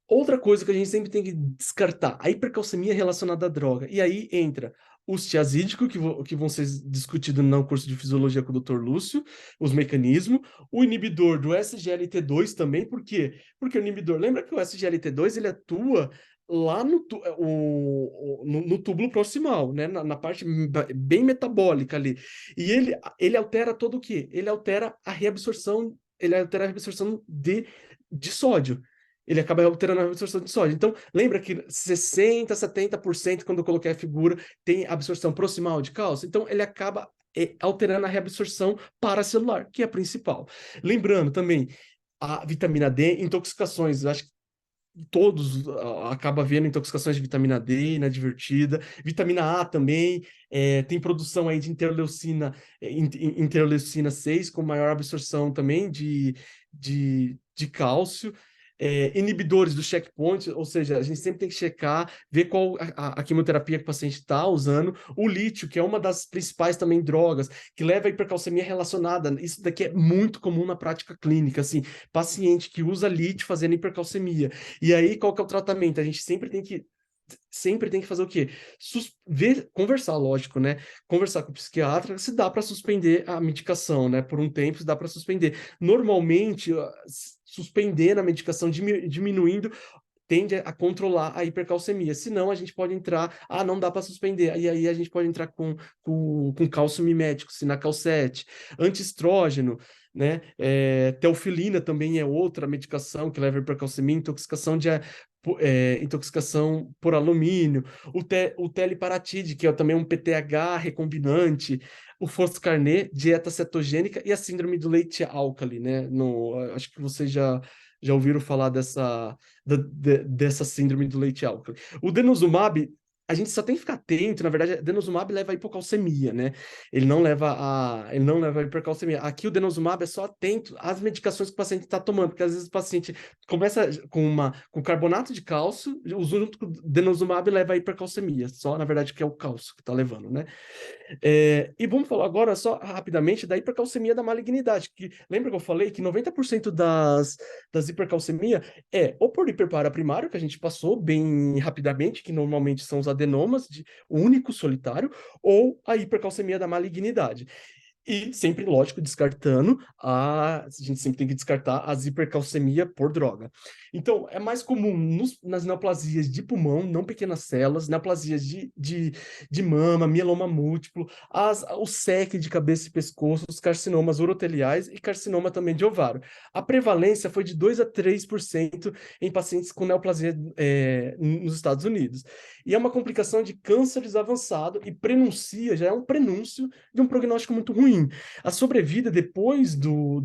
Outra coisa que a gente sempre tem que descartar, a hipercalcemia relacionada à droga. E aí entra os tiazídicos, que vão ser discutidos no curso de fisiologia com o Dr. Lúcio, os mecanismos, o inibidor do SGLT2 também, por quê? Porque o inibidor, lembra que o SGLT2 ele atua lá no túbulo proximal, né? Na parte bem metabólica ali. E ele altera todo o quê? Ele altera a reabsorção de sódio. Ele acaba alterando a absorção de sódio. Então, lembra que 60%, 70%, quando eu coloquei a figura, tem absorção proximal de cálcio? Então, ele acaba alterando a reabsorção paracelular, que é a principal. Lembrando também, a vitamina D, intoxicações, eu acho que todos acaba vendo intoxicações de vitamina D, inadvertida. Vitamina A também, tem produção aí de interleucina 6, com maior absorção também de cálcio. Inibidores do checkpoint, ou seja, a gente sempre tem que checar, ver qual a quimioterapia que o paciente está usando. O lítio, que é uma das principais também drogas, que leva a hipercalcemia relacionada. Isso daqui é muito comum na prática clínica, assim, paciente que usa lítio fazendo hipercalcemia. E aí, qual que é o tratamento? A gente sempre tem que fazer o quê? Conversar, lógico, né? Conversar com o psiquiatra se dá para suspender a medicação, né? Por um tempo, se dá para suspender. Normalmente, suspendendo a medicação, diminuindo, tende a controlar a hipercalcemia. Senão, a gente pode entrar, não dá para suspender, e aí a gente pode entrar com cálcio mimético, sinacalcete, antiestrógeno, né? Teofilina também é outra medicação que leva a hipercalcemia, intoxicação por alumínio, o teliparatide, que é também um PTH recombinante, o foscarnet, dieta cetogênica e a síndrome do leite álcali, né? Acho que vocês já ouviram falar dessa síndrome do leite álcali. O denosumab, a gente só tem que ficar atento, na verdade, denosumab leva a hipocalcemia, né? Ele não leva a hipercalcemia. Aqui o denosumab é só atento às medicações que o paciente está tomando, porque às vezes o paciente começa com carbonato de cálcio, junto com o denosumab leva a hipercalcemia, só na verdade que é o cálcio que está levando, né? E vamos falar agora só rapidamente da hipercalcemia da malignidade, que lembra que eu falei que 90% das hipercalcemia é ou por hiperpara primário, que a gente passou bem rapidamente, que normalmente são os adenomas, único, solitário, ou a hipercalcemia da malignidade. E sempre, lógico, descartando, a gente sempre tem que descartar as hipercalcemia por droga. Então, é mais comum nas neoplasias de pulmão, não pequenas células, neoplasias de mama, mieloma múltiplo, o SEC de cabeça e pescoço, os carcinomas uroteliais e carcinoma também de ovário. A prevalência foi de 2 a 3% em pacientes com neoplasia nos Estados Unidos. E é uma complicação de cânceres avançado e já é um prenúncio de um prognóstico muito ruim. A sobrevida depois de um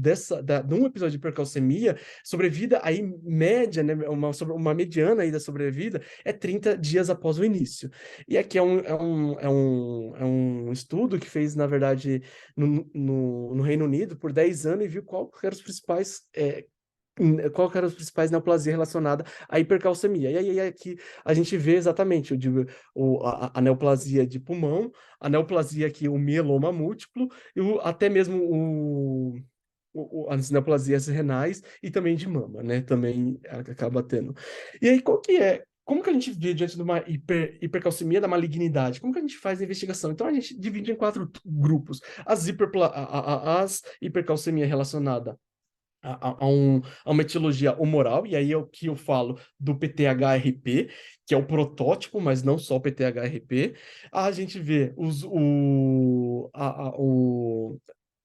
episódio de hipercalcemia, sobrevida aí média, né, uma mediana aí da sobrevida é 30 dias após o início. E aqui é um estudo que fez, na verdade, no Reino Unido por 10 anos e viu qual eram os principais neoplasias relacionadas à hipercalcemia. E aí aqui a gente vê exatamente a neoplasia de pulmão, a neoplasia aqui, o mieloma múltiplo, e até mesmo as neoplasias renais e também de mama, né? Também acaba tendo. E aí, como que a gente vê diante de uma hipercalcemia da malignidade? Como que a gente faz a investigação? Então, a gente divide em 4 grupos. As hipercalcemia relacionada a uma etiologia humoral, e aí é o que eu falo do PTHRP, que é o protótipo, mas não só o PTHRP. A gente vê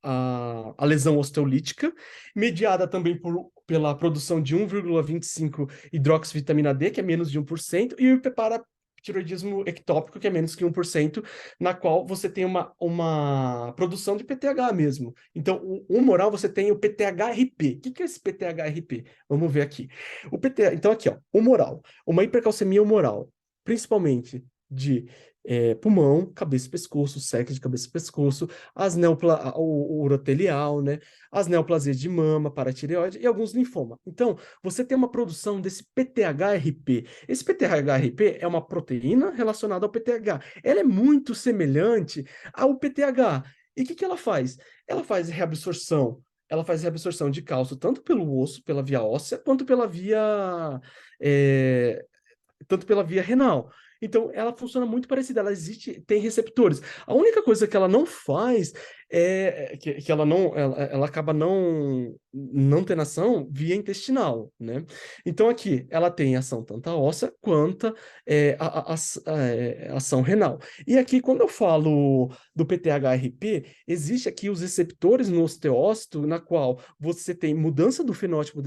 a lesão osteolítica, mediada também pela produção de 1,25 hidroxivitamina D, que é menos de 1%, e o hiperparatiroidismo ectópico, que é menos que 1%, na qual você tem uma produção de PTH mesmo. Então, o humoral, você tem o PTHRP. O que é esse PTHRP? Vamos ver aqui. Então, aqui, ó, humoral. Uma hipercalcemia humoral, principalmente de pulmão, cabeça e pescoço, SEC de cabeça e pescoço, o urotelial, né? As neoplasias de mama, paratireoide e alguns linfoma. Então, você tem uma produção desse PTHRP. Esse PTHRP é uma proteína relacionada ao PTH. Ela é muito semelhante ao PTH. E o que ela faz? Ela faz reabsorção. Ela faz reabsorção de cálcio tanto pelo osso, pela via óssea, quanto tanto pela via renal. Então, ela funciona muito parecida, ela existe, tem receptores. A única coisa que ela não faz que ela acaba não tendo ação via intestinal, né? Então, aqui, ela tem ação tanto óssea quanto ação renal. E aqui, quando eu falo do PTHRP, existe aqui os receptores no osteócito, na qual você tem mudança do fenótipo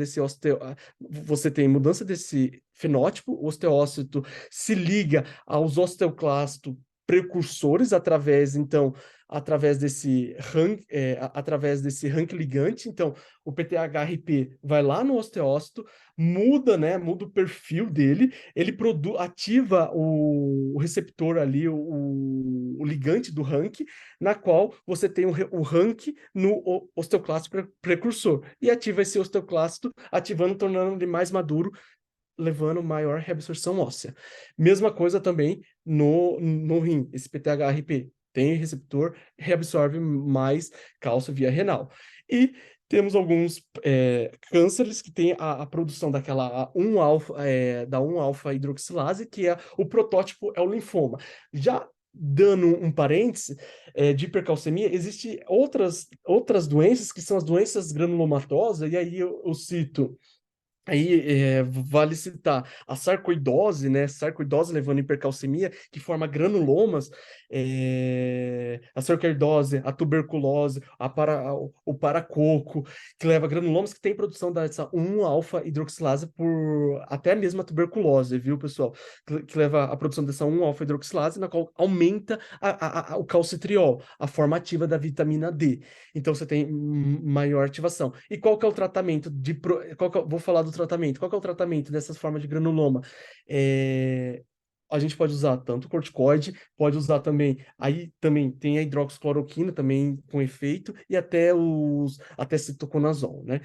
você tem mudança desse fenótipo, o osteócito se liga aos osteoclastos precursores através desse rank ligante. Então, o PTHRP vai lá no osteócito, muda o perfil dele, ele ativa o receptor ali, o ligante do rank, na qual você tem o rank no osteoclasto precursor, e ativa esse osteoclasto, ativando, tornando ele mais maduro, levando maior reabsorção óssea. Mesma coisa também no rim, esse PTHRP tem receptor, reabsorve mais cálcio via renal. E temos alguns cânceres que têm a produção daquela 1-alfa, da 1-alfa hidroxilase, que o protótipo é o linfoma. Já dando um parêntese de hipercalcemia, existem outras doenças que são as doenças granulomatosas, e aí eu cito Aí vale citar a sarcoidose, né? Sarcoidose levando a hipercalcemia, que forma granulomas, a sarcoidose, a tuberculose, o paracoco, que leva a granulomas que tem produção dessa 1-alfa-hidroxilase por até mesmo a tuberculose, viu, pessoal? Que leva a produção dessa 1-alfa-hidroxilase, na qual aumenta o calcitriol, a forma ativa da vitamina D. Então você tem maior ativação. E qual que é o tratamento vou falar do tratamento. Qual que é o tratamento dessas formas de granuloma? A gente pode usar tanto corticoide, pode usar também, aí também tem a hidroxicloroquina também com efeito, e até citoconazol, né?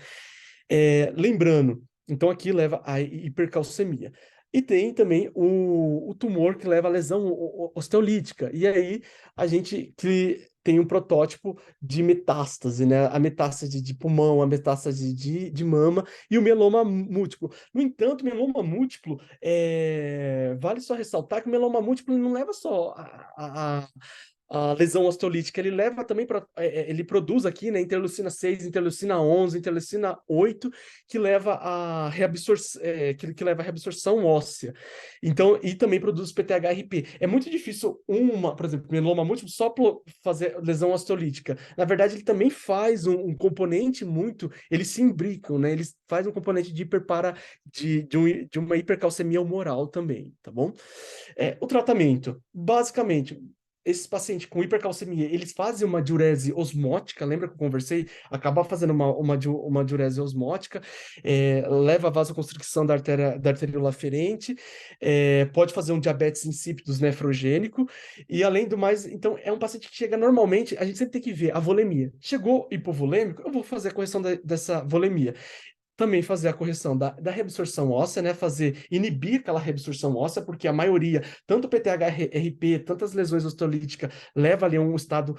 Lembrando, então aqui leva a hipercalcemia. E tem também o tumor que leva a lesão osteolítica. E aí a gente que tem um protótipo de metástase, né? A metástase de pulmão, a metástase de mama e o mieloma múltiplo. No entanto, o mieloma múltiplo, vale só ressaltar que o mieloma múltiplo não leva só a lesão osteolítica, ele leva também para. Ele produz aqui, né, interleucina 6, interleucina 11, interleucina 8, que leva a que leva a reabsorção óssea. Então, e também produz PTHRP. É muito difícil por exemplo, mieloma múltiplo só fazer lesão osteolítica. Na verdade, ele também faz um componente muito. Eles se imbricam, né? Eles fazem um componente de uma hipercalcemia humoral também, tá bom? O tratamento, basicamente, esses pacientes com hipercalcemia, eles fazem uma diurese osmótica, lembra que eu conversei? Acaba fazendo uma diurese osmótica, leva a vasoconstricção da arteríola aferente, pode fazer um diabetes insípidos nefrogênico, e além do mais, então, é um paciente que chega normalmente, a gente sempre tem que ver a volemia. Chegou hipovolêmico, eu vou fazer a correção dessa volemia. Também fazer a correção da reabsorção óssea, né? Inibir aquela reabsorção óssea, porque a maioria, tanto o PTHRP, tantas lesões osteolíticas, leva ali a um estado,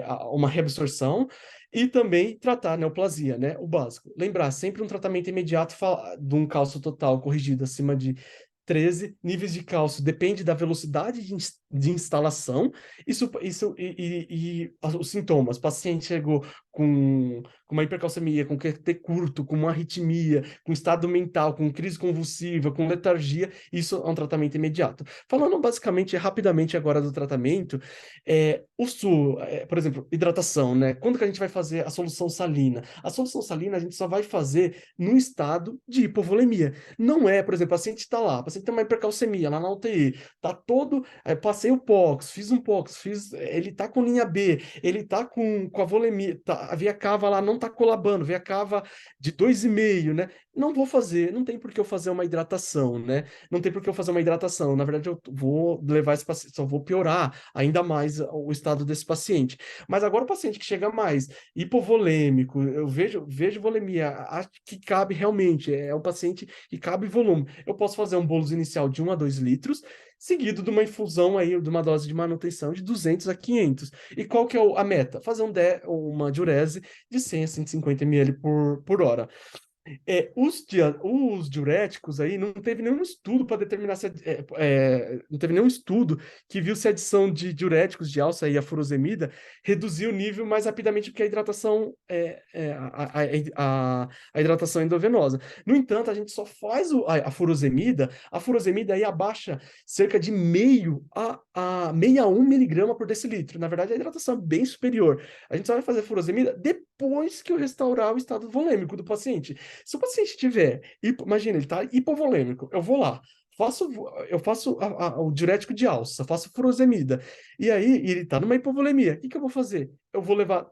a uma reabsorção, e também tratar a neoplasia, né? O básico. Lembrar, sempre um tratamento imediato de um cálcio total corrigido acima de 13 níveis de cálcio, depende da velocidade de instalação. Os sintomas, o paciente chegou com uma hipercalcemia, com QT curto, com uma arritmia, com estado mental, com crise convulsiva, com letargia, isso é um tratamento imediato. Falando basicamente, rapidamente agora do tratamento, por exemplo, hidratação, né? Quando que a gente vai fazer a solução salina? A solução salina a gente só vai fazer no estado de hipovolemia. Não é, por exemplo, o paciente está lá, o paciente tem uma hipercalcemia lá na UTI, tá todo, passei o POX, fiz um POX, ele tá com linha B, ele tá com a volemia, a via cava lá não tá colabando, via cava de 2,5, né? Não vou fazer, não tem por que eu fazer uma hidratação, né? Não tem por que eu fazer uma hidratação. Na verdade, eu vou levar esse paciente, só vou piorar ainda mais o estado desse paciente. Mas agora o paciente que chega mais hipovolêmico, eu vejo volemia, acho que cabe realmente, é um paciente que cabe volume. Eu posso fazer um bolus inicial de 1 a 2 litros, seguido de uma infusão aí, de uma dose de manutenção de 200 a 500. E qual que é a meta? Fazer uma diurese de 100 a 150 ml por hora. Os diuréticos aí não teve nenhum estudo para determinar não teve nenhum estudo que viu se a adição de diuréticos de alça e a furosemida reduziu o nível mais rapidamente porque a hidratação a hidratação endovenosa. No entanto, a gente só faz a furosemida aí abaixa cerca de meio a 61 miligrama por decilitro. Na verdade, a hidratação é bem superior. A gente só vai fazer furosemida depois que eu restaurar o estado volêmico do paciente. Se o paciente tiver, imagina, ele está hipovolêmico, eu vou lá, eu faço o diurético de alça, faço furosemida, e aí ele está numa hipovolemia, o que eu vou fazer? Eu vou levar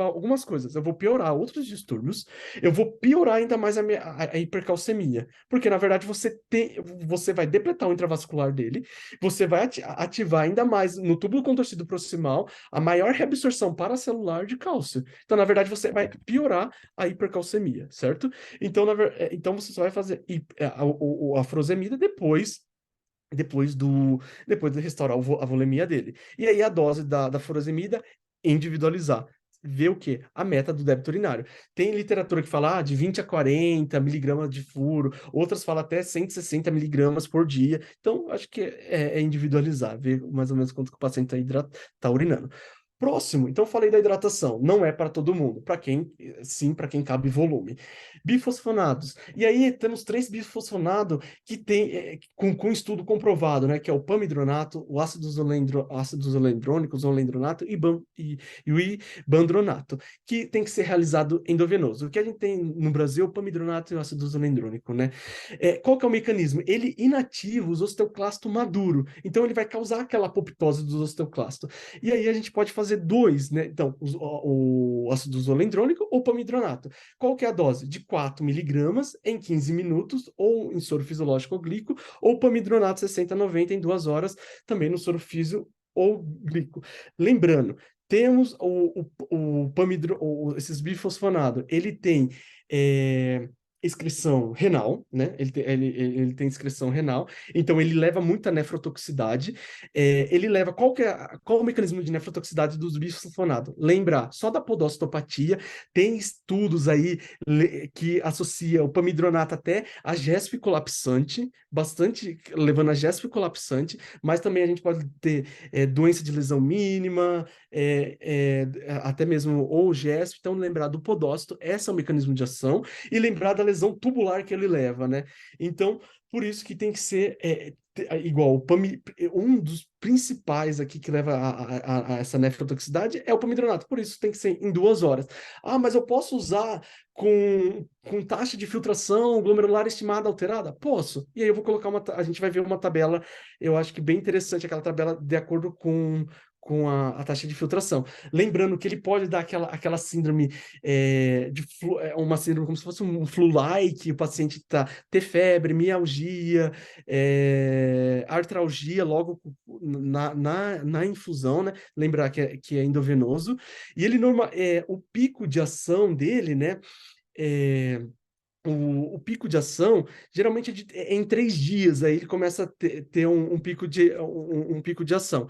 algumas coisas, eu vou piorar outros distúrbios, eu vou piorar ainda mais a hipercalcemia, porque na verdade você vai depletar o intravascular dele, você vai ativar ainda mais no túbulo contorcido proximal a maior reabsorção paracelular de cálcio. Então, na verdade, você vai piorar a hipercalcemia, certo? Então você só vai fazer a furosemida depois de restaurar a volemia dele. E aí a dose da furosemida, individualizar. Ver o quê? A meta do débito urinário. Tem literatura que fala de 20 a 40 miligramas de furo, outras falam até 160 miligramas por dia. Então, acho que é individualizar, ver mais ou menos quanto que o paciente está urinando. Próximo, então eu falei da hidratação, não é para todo mundo, sim, para quem cabe volume. Bifosfonados. E aí temos 3 bifosfonados que tem com estudo comprovado, né, que é o pamidronato, o ácido zolendrônico, o zolendronato e o ibandronato, que tem que ser realizado endovenoso. O que a gente tem no Brasil é o pamidronato e o ácido zolendrônico, né? Qual que é o mecanismo? Ele inativa os osteoclastos maduros, então ele vai causar aquela apoptose dos osteoclastos. E aí a gente pode fazer dois, né? Então, o ácido zolendrônico ou pamidronato. Qual que é a dose? De 4 miligramas em 15 minutos, ou em soro fisiológico ou glico, ou pamidronato 60 a 90 em 2 horas, também no soro físio ou glico. Lembrando, temos esses bifosfonados, ele tem excreção renal, né? Ele tem excreção renal, então ele leva muita nefrotoxicidade. Ele leva qual o mecanismo de nefrotoxicidade dos bifosfonados? Lembrar, só da podostopatia, tem estudos aí que associa o pamidronato até a GESP colapsante, bastante levando a GESP colapsante, mas também a gente pode ter doença de lesão mínima, até mesmo ou GESP, então lembrar do podócito, esse é o mecanismo de ação, e lembrar da lesão tubular que ele leva, né? Então, por isso que tem que ser igual, um dos principais aqui que leva a essa nefrotoxicidade é o pamidronato, por isso tem que ser em 2 horas. Ah, mas eu posso usar com taxa de filtração glomerular estimada alterada? Posso. E aí eu vou colocar a gente vai ver uma tabela, eu acho que bem interessante, aquela tabela de acordo com a taxa de filtração. Lembrando que ele pode dar aquela síndrome uma síndrome como se fosse um flu-like, o paciente ter febre, mialgia, artralgia logo na infusão, né? Lembrar que é endovenoso. E ele o pico de ação dele, né? O pico de ação geralmente é em 3 dias, aí ele começa a ter um pico de ação.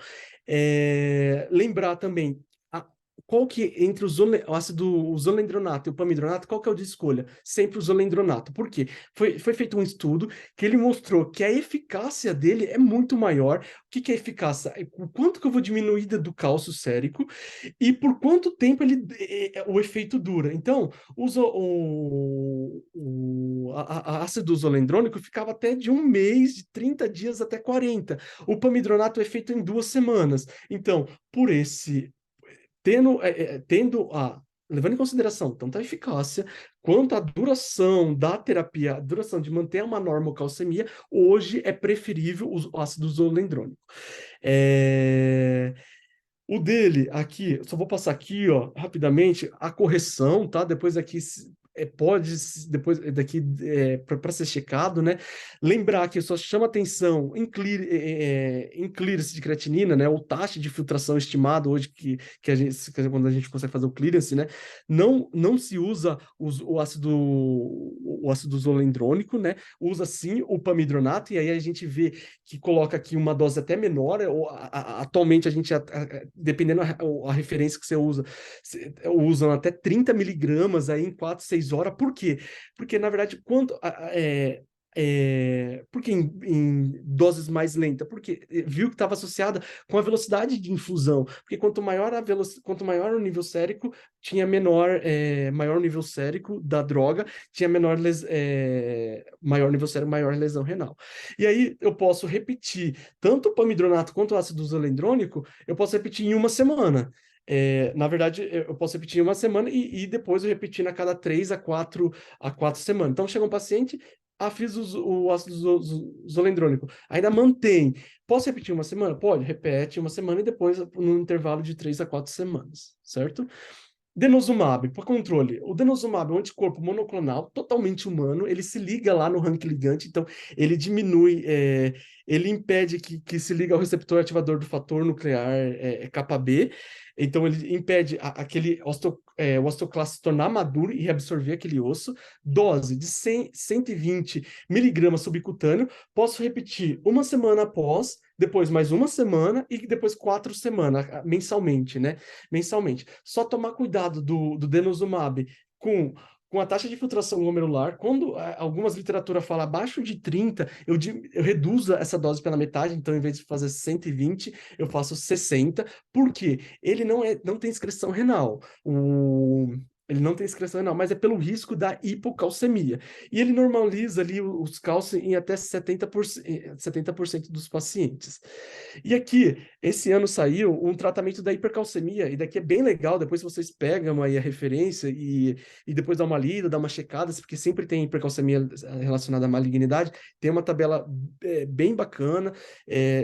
Lembrar também, qual que entre o ácido zolendronato e o pamidronato, qual que é o de escolha? Sempre o zolendronato. Por quê? Foi feito um estudo que ele mostrou que a eficácia dele é muito maior. O que é eficácia? O quanto que eu vou diminuir do cálcio sérico e por quanto tempo o efeito dura. Então, a ácido zolendrônico ficava até de 1 mês, de 30 dias até 40. O pamidronato é feito em 2 semanas. Então, por esse, levando em consideração tanto a eficácia quanto a duração da terapia, a duração de manter uma normocalcemia, hoje é preferível o ácido zolendrônico. O dele aqui, só vou passar aqui, ó, rapidamente, a correção, tá? Depois aqui depois daqui para ser checado, né? Lembrar que só chama atenção em clearance de creatinina, né? Ou taxa de filtração estimada hoje quando a gente consegue fazer o clearance, né? Não se usa o ácido zolendrônico, né? Usa sim o pamidronato e aí a gente vê que coloca aqui uma dose até menor. Atualmente a gente dependendo a referência que você usa, usam até 30 miligramas aí em 4, 6 horas. Por quê? Porque, na verdade, porque em doses mais lentas? Porque viu que estava associada com a velocidade de infusão. Porque quanto maior o nível sérico, tinha maior nível sérico da droga, tinha maior nível sérico, maior lesão renal. E aí eu posso repetir tanto o pamidronato quanto o ácido zolendrônico, eu posso repetir em 1 semana. Na verdade, eu posso repetir em 1 semana e depois eu repetir a cada 3 a 4 semanas. Então, chega um paciente, fiz o ácido zolendrônico, ainda mantém. Posso repetir 1 semana? Pode, repete 1 semana e depois num intervalo de 3 a 4 semanas, certo? Denosumab, para controle. O denosumab é um anticorpo monoclonal, totalmente humano, ele se liga lá no rank ligante, então ele diminui, ele impede que se liga ao receptor ativador do fator nuclear KB, então ele impede o osteoclasto se tornar maduro e reabsorver aquele osso. Dose de 120 miligramas subcutâneo, posso repetir 1 semana após, depois mais 1 semana e depois 4 semanas, mensalmente, né? Mensalmente. Só tomar cuidado do denosumab com com a taxa de filtração glomerular, quando algumas literaturas falam abaixo de 30, eu reduzo essa dose pela metade, então em vez de fazer 120, eu faço 60, porque ele não tem excreção renal. Ele não tem excreção renal, mas é pelo risco da hipocalcemia. E ele normaliza ali os cálcios em até 70% dos pacientes. E aqui, esse ano saiu um tratamento da hipercalcemia, e daqui é bem legal, depois vocês pegam aí a referência e depois dá uma lida, dá uma checada, porque sempre tem hipercalcemia relacionada à malignidade, tem uma tabela bem bacana,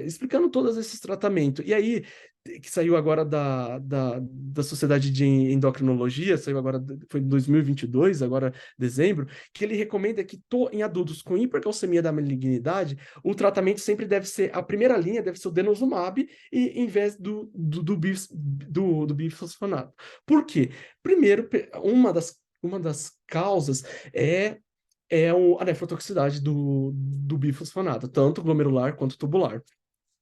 explicando todos esses tratamentos. E aí, que saiu agora da Sociedade de Endocrinologia, saiu agora, foi em 2022, agora dezembro, que ele recomenda que em adultos com hipercalcemia da malignidade, o tratamento sempre deve ser, a primeira linha deve ser o denosumab, e em vez do bifosfonato. Por quê? Primeiro, uma das causas é a nefrotoxicidade do bifosfonato, tanto glomerular quanto tubular.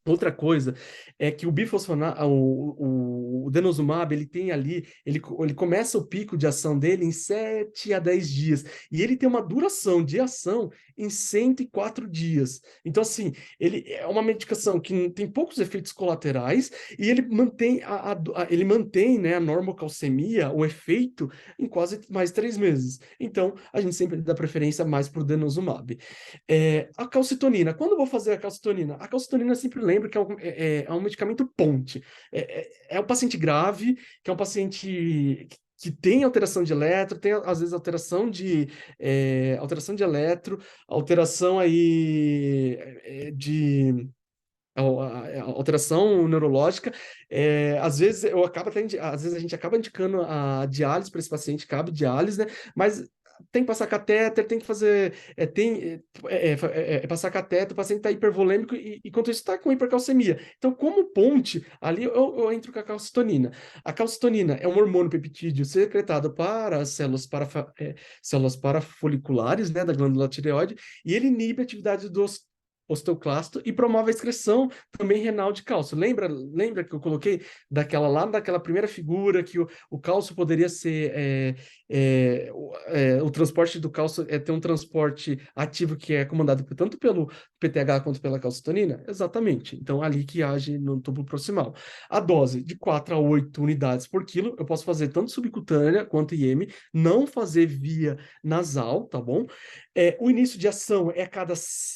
Outra coisa é que o bifosfonato, o denosumab, ele tem ali, ele começa o pico de ação dele em 7 a 10 dias, e ele tem uma duração de ação em 104 dias. Então, assim, ele é uma medicação que tem poucos efeitos colaterais, e ele mantém ele mantém, né, a normocalcemia, o efeito, em quase mais 3 meses. Então, a gente sempre dá preferência mais para o denosumab. A calcitonina. Quando eu vou fazer a calcitonina? A calcitonina sempre lembra que é um medicamento ponte. É um paciente grave, que é um paciente que tem alteração de eletro, tem às vezes alteração de eletro, alteração aí alteração neurológica. Às vezes às vezes a gente acaba indicando a diálise para esse paciente, cabe diálise, né? Mas tem que passar catéter, tem que fazer. Passar catéter, o paciente está hipervolêmico e enquanto isso está com hipercalcemia. Então, como ponte, ali eu entro com a calcitonina. A calcitonina é um hormônio peptídeo secretado para as células parafoliculares, né, da glândula tireoide, e ele inibe a atividade dos osteoclasto e promove a excreção também renal de cálcio. Lembra que eu coloquei daquela primeira figura que o cálcio poderia ser o transporte do cálcio ter um transporte ativo que é comandado tanto pelo PTH quanto pela calcitonina? Exatamente. Então, ali que age no tubo proximal. A dose de 4 a 8 unidades por quilo, eu posso fazer tanto subcutânea quanto IM, não fazer via nasal, tá bom? O início de ação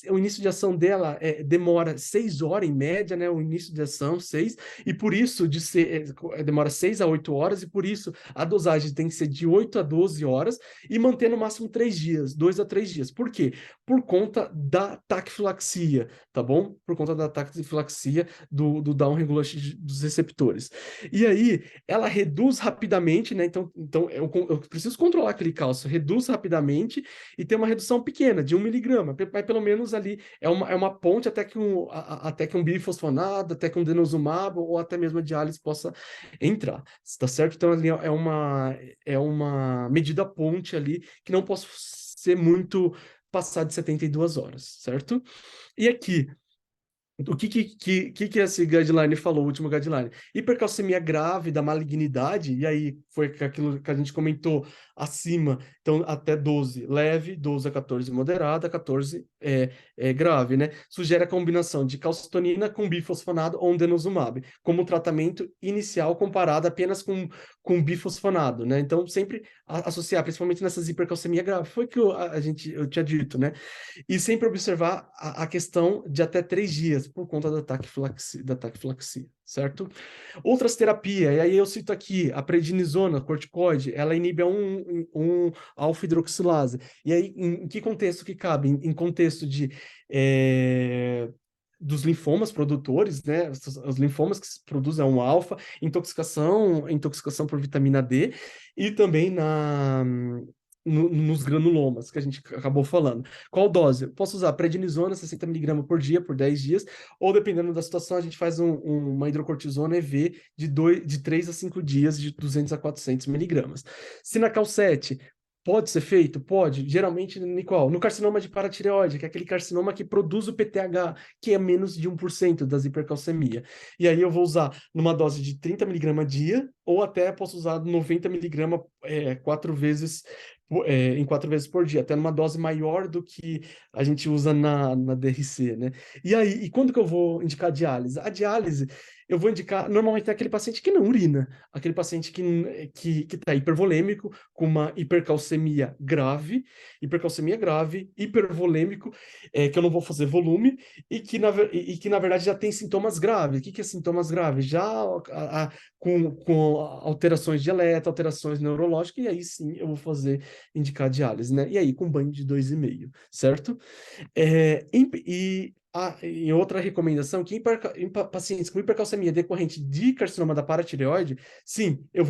o início de ação dela demora 6 horas em média, né? O início de ação, 6, e por isso demora 6 a 8 horas, e por isso a dosagem tem que ser de 8 a 12 horas e manter no máximo 3 dias, 2 a 3 dias. Por quê? Por conta da taquifilaxia, tá bom? Por conta da taquifilaxia do down regulation dos receptores. E aí, ela reduz rapidamente, né? Então eu preciso controlar aquele cálcio, reduz rapidamente e tem uma redução pequena, de 1 miligrama, mas pelo menos ali é uma ponte até que um bifosfonado, até que um denosumab ou até mesmo a diálise possa entrar, tá certo? Então ali é uma medida ponte ali que não posso ser muito passar de 72 horas, certo? E aqui, o que esse guideline falou, o último guideline? Hipercalcemia grave da malignidade, e aí foi aquilo que a gente comentou acima, então até 12 leve, 12 a 14 moderada, 14 grave, né? Sugere a combinação de calcitonina com bifosfonado ou um denosumab, como tratamento inicial comparado apenas com bifosfonado, né? Então sempre associar, principalmente nessas hipercalcemia grave, foi que eu tinha dito, né? E sempre observar a questão de até 3 dias, por conta da taquifilaxia, certo? Outras terapias, e aí eu cito aqui a prednisona, corticoide, ela inibe um alfa-hidroxilase. E aí, em que contexto que cabe? Em contexto dos linfomas produtores, né? Os linfomas que produzem um alfa, intoxicação por vitamina D, e também nos granulomas, que a gente acabou falando. Qual dose? Eu posso usar prednisona, 60 mg por dia, por 10 dias, ou dependendo da situação, a gente faz uma hidrocortisona EV de 3 a 5 dias, de 200 a 400 miligramas. Sinacal 7, Pode ser feito? Pode. Geralmente, Nicole, no carcinoma de paratireoide, que é aquele carcinoma que produz o PTH, que é menos de 1% das hipercalcemia. E aí eu vou usar numa dose de 30 miligramas dia, ou até posso usar 90 miligramas em 4 vezes por dia, até numa dose maior do que a gente usa na DRC, né? E aí, e quando que eu vou indicar a diálise? A diálise, eu vou indicar, normalmente é aquele paciente que não urina, aquele paciente que tá hipervolêmico, com uma hipercalcemia grave, hipervolêmico, que eu não vou fazer volume, e que na verdade já tem sintomas graves. O que é sintomas graves? Já com alterações de eletro, alterações neurológicas, e aí sim eu vou indicar diálise, né? E aí com banho de 2,5, certo? E outra recomendação, que em pacientes com hipercalcemia decorrente de carcinoma da paratireoide, sim, eu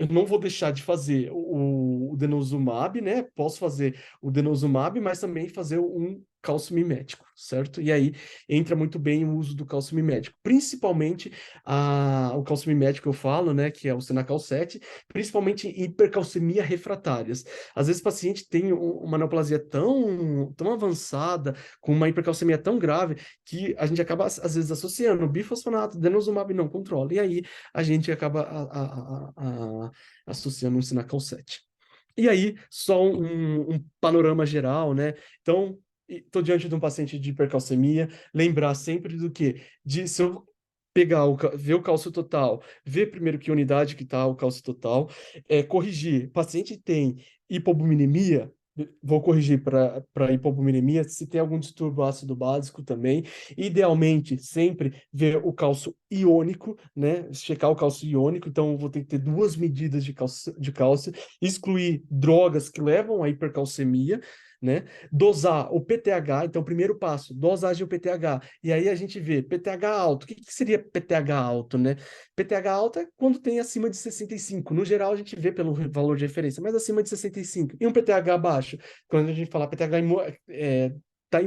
não vou deixar de fazer o denosumab, né? Posso fazer o denosumab, mas também fazer um cálcio mimético, certo? E aí entra muito bem o uso do cálcio mimético, principalmente o cálcio mimético eu falo, né, que é o Senacal 7, principalmente em hipercalcemia refratárias. Às vezes o paciente tem uma neoplasia tão avançada, com uma hipercalcemia tão grave, que a gente acaba, às vezes, associando bifosfonato, denosumab não controla, e aí a gente acaba associando um Senacal 7. E aí, só um panorama geral, né? Então, estou diante de um paciente de hipercalcemia, lembrar sempre do que? Se eu ver o cálcio total, ver primeiro que unidade que está o cálcio total, corrigir. Paciente tem hipobuminemia, vou corrigir para hipobuminemia, se tem algum distúrbio ácido básico também. Idealmente, sempre ver o cálcio iônico, né? Checar o cálcio iônico, então vou ter que ter 2 medidas de cálcio, excluir drogas que levam à hipercalcemia, né? Dosar o PTH, então, primeiro passo, dosagem do PTH. E aí a gente vê PTH alto. O que seria PTH alto, né? PTH alto é quando tem acima de 65. No geral, a gente vê pelo valor de referência, mas acima de 65. E um PTH baixo, quando a gente fala PTH tá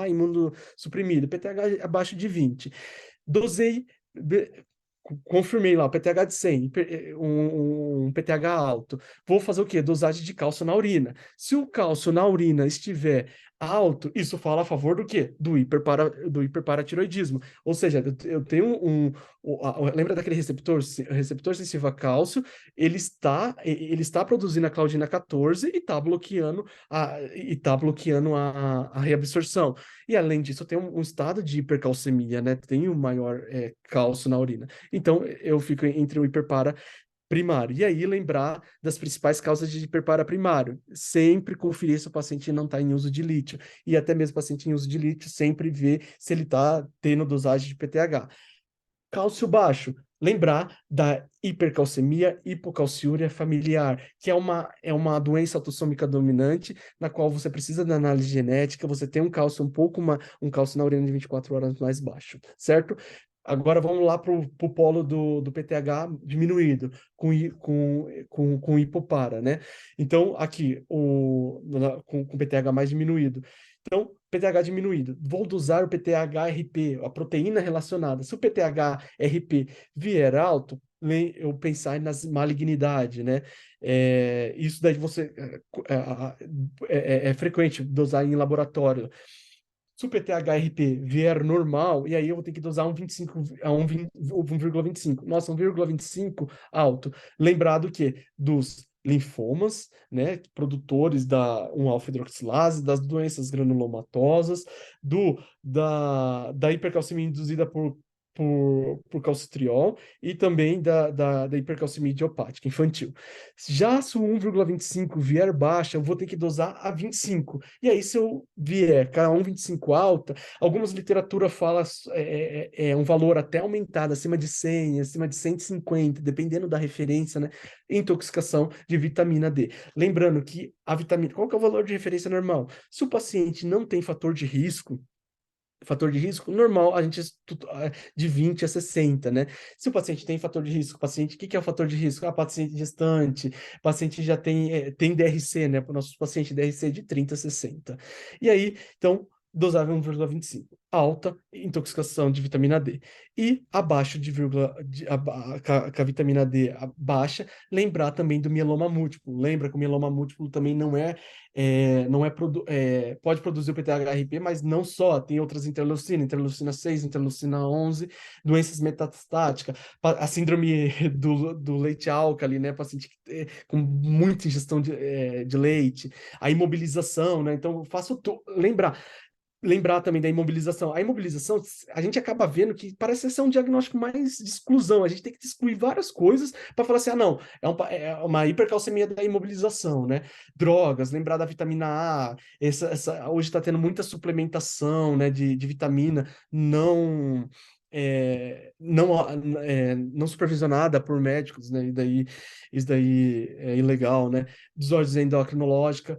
imunossuprimido, PTH abaixo de 20. Dosei, confirmei lá, o PTH de 100, um PTH alto. Vou fazer o quê? Dosagem de cálcio na urina. Se o cálcio na urina estiver alto, isso fala a favor do quê? Do hiperparatiroidismo. Ou seja, eu tenho lembra daquele receptor sensível a cálcio? Ele está produzindo a claudina 14 e está bloqueando a reabsorção. E além disso, eu tenho um estado de hipercalcemia, né? Tenho maior cálcio na urina. Então, eu fico entre o hiperpara primário. E aí, lembrar das principais causas de hiperpara primário. Sempre conferir se o paciente não está em uso de lítio. E até mesmo o paciente em uso de lítio, sempre ver se ele está tendo dosagem de PTH. Cálcio baixo. Lembrar da hipercalcemia, hipocalciúria familiar, que é uma doença autossômica dominante, na qual você precisa da análise genética, você tem um cálcio um cálcio na urina de 24 horas mais baixo, certo? Agora vamos lá para o polo do PTH diminuído, com hipopara, né? Então, aqui, com PTH mais diminuído. Então, PTH diminuído. Vou usar o PTH-RP, a proteína relacionada. Se o PTH-RP vier alto, eu pensar nas malignidades, né? Isso daí é frequente dosar em laboratório. Se o PTH-RP vier normal, e aí eu vou ter que dosar 1,25 a 1,25. Nossa, 1,25 alto. Lembrado que dos linfomas, né, produtores da 1-alfa-hidroxilase, das doenças granulomatosas, da hipercalcemia induzida por calcitriol e também da hipercalcemia idiopática infantil. Já se o 1,25 vier baixa, eu vou ter que dosar a 25. E aí, se eu vier com a 1,25 alta, algumas literaturas falam um valor até aumentado, acima de 100, acima de 150, dependendo da referência, né? Intoxicação de vitamina D. Lembrando que a vitamina, qual que é o valor de referência normal? Se o paciente não tem fator de risco normal, a gente de 20 a 60, né? Se o paciente tem fator de risco, o que é o fator de risco? Paciente gestante, paciente já tem DRC, né? Para o nosso paciente DRC de 30 a 60. E aí, então, dosagem 1,25. Alta intoxicação de vitamina D. E abaixo de vírgula, com a vitamina D baixa, lembrar também do mieloma múltiplo. Lembra que o mieloma múltiplo também pode produzir o PTHRP, mas não só, tem outras interleucinas, interleucina 6, interleucina 11, doenças metastáticas, a síndrome do leite álcali, né, paciente com muita ingestão de leite, a imobilização, né, então eu faço lembrar também da imobilização. A imobilização, a gente acaba vendo que parece ser um diagnóstico mais de exclusão. A gente tem que excluir várias coisas para falar assim, não, é uma hipercalcemia da imobilização, né? Drogas, lembrar da vitamina A. Hoje está tendo muita suplementação, né, de vitamina não supervisionada por médicos, né? Isso daí é ilegal, né? Desordens endocrinológicas,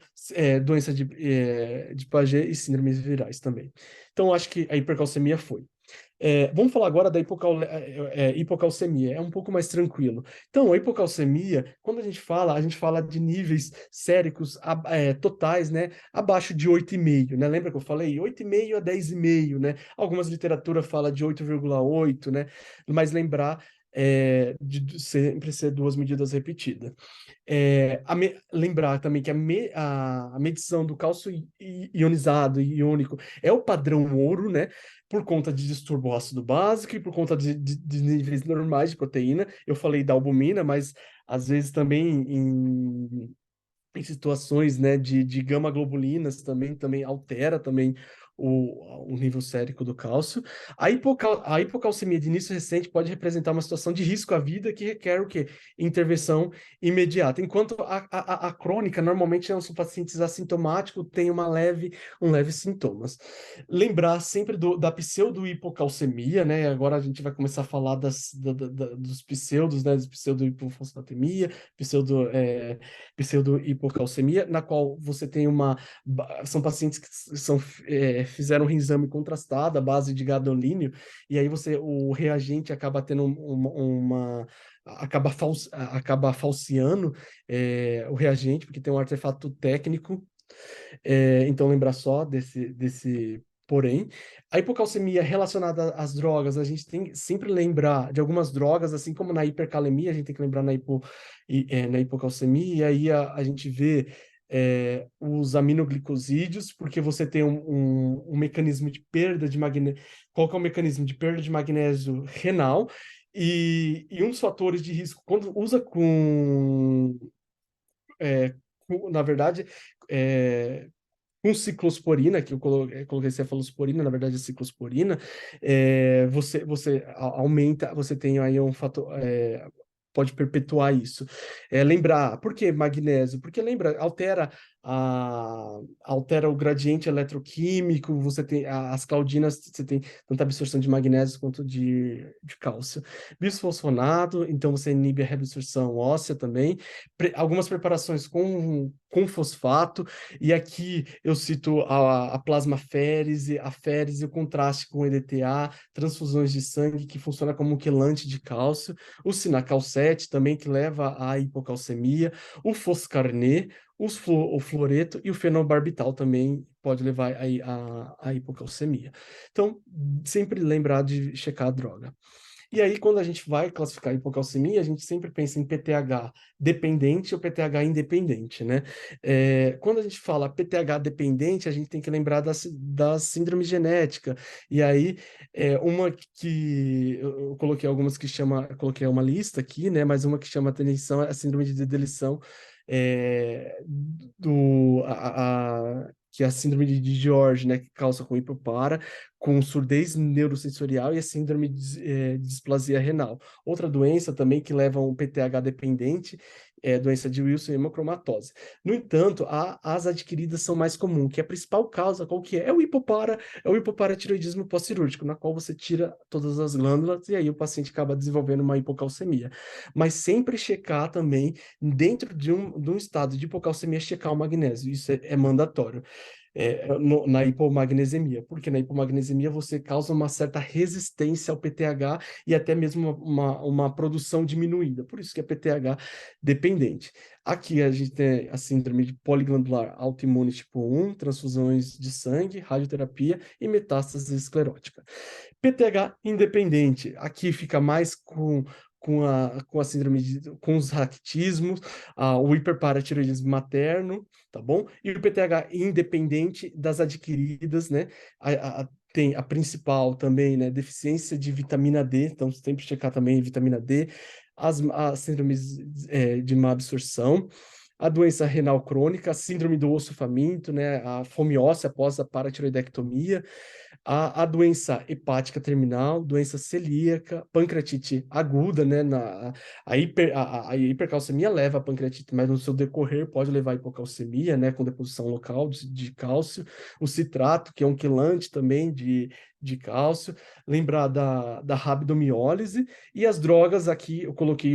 doença de Paget e síndromes virais também. Então, acho que a hipercalcemia foi. Vamos falar agora da hipocalcemia, é um pouco mais tranquilo. Então, a hipocalcemia, quando a gente fala de níveis séricos totais, né, abaixo de 8,5, né? Lembra que eu falei? 8,5 a 10,5, né? Algumas literaturas falam de 8,8, né? Mas lembrar de sempre ser duas medidas repetidas. Lembrar também que a medição do cálcio ionizado e iônico é o padrão ouro, né? Por conta de distúrbio ácido básico e por conta de níveis normais de proteína. Eu falei da albumina, mas às vezes também em situações, né, de gama-globulinas também altera também o nível sérico do cálcio. A hipocalcemia de início recente pode representar uma situação de risco à vida que requer o quê? Intervenção imediata. Enquanto a crônica, normalmente, são pacientes assintomáticos, tem um leve sintomas. Lembrar sempre da pseudo-hipocalcemia, né? Agora a gente vai começar a falar dos pseudos, né? Dos pseudo-hipofosfatemia, pseudo-hipocalcemia, na qual você tem são pacientes que fizeram um exame contrastado à base de gadolínio, e aí o reagente acaba tendo acaba falseando o reagente, porque tem um artefato técnico. Então, lembrar só desse porém. A hipocalcemia relacionada às drogas, a gente tem que sempre lembrar de algumas drogas, assim como na hipercalemia, a gente tem que lembrar na hipocalcemia, e aí a gente vê os aminoglicosídeos, porque você tem um mecanismo de perda de magnésio. Qual que é o mecanismo de perda de magnésio renal? E uns fatores de risco, quando usa na verdade, é, com ciclosporina, que eu coloquei cefalosporina, na verdade é ciclosporina, você aumenta, você tem aí um fator, pode perpetuar isso. Lembrar, por que magnésio? Porque lembra, altera o gradiente eletroquímico, você tem as claudinas, você tem tanta absorção de magnésio quanto de cálcio. Bisfosfonato, então você inibe a reabsorção óssea também. Algumas preparações com fosfato, e aqui eu cito a plasmaférese, a férese, o contraste com EDTA, transfusões de sangue, que funciona como um quelante de cálcio, o Sinacal 7 também, que leva à hipocalcemia, o Foscarnet, o fluoreto e o fenobarbital também pode levar à hipocalcemia. Então, sempre lembrar de checar a droga. E aí, quando a gente vai classificar a hipocalcemia, a gente sempre pensa em PTH dependente ou PTH independente, né? Quando a gente fala PTH dependente, a gente tem que lembrar da síndrome genética. E aí, uma que eu coloquei algumas que eu coloquei uma lista aqui, né? Mas uma que chama atenção é a síndrome de deleção que é a síndrome de George, né, que causa com hipopara, com surdez neurosensorial e a síndrome de displasia renal. Outra doença também que leva a um PTH dependente é a doença de Wilson e hemocromatose. No entanto, as adquiridas são mais comuns, que a principal causa, qual que é? É o hipoparatiroidismo pós-cirúrgico, na qual você tira todas as glândulas e aí o paciente acaba desenvolvendo uma hipocalcemia. Mas sempre checar também, dentro de um estado de hipocalcemia, checar o magnésio, isso é mandatório. na hipomagnesemia, porque na hipomagnesemia você causa uma certa resistência ao PTH e até mesmo uma produção diminuída, por isso que é PTH dependente. Aqui a gente tem a síndrome de poliglandular autoimune tipo 1, transfusões de sangue, radioterapia e metástase esclerótica. PTH independente, aqui fica mais com a síndrome com os raquitismos, o hiperparatiroidismo materno, tá bom? E o PTH independente das adquiridas, né? Tem a principal também, né? Deficiência de vitamina D, então sempre checar também vitamina D, as síndromes de má absorção, a doença renal crônica, a síndrome do osso faminto, né? A fome óssea após a paratiroidectomia, a doença hepática terminal, doença celíaca, pancreatite aguda, né? A hipercalcemia leva a pancreatite, mas no seu decorrer pode levar a hipocalcemia, né? Com deposição local de cálcio. O citrato, que é um quelante também de cálcio. Lembrar da rabdomiólise. E as drogas aqui, eu coloquei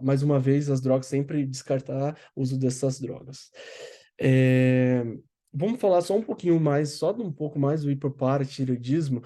mais uma vez as drogas, sempre descartar o uso dessas drogas. É, Vamos falar só um pouquinho mais, só um pouco mais do hipoparatiroidismo.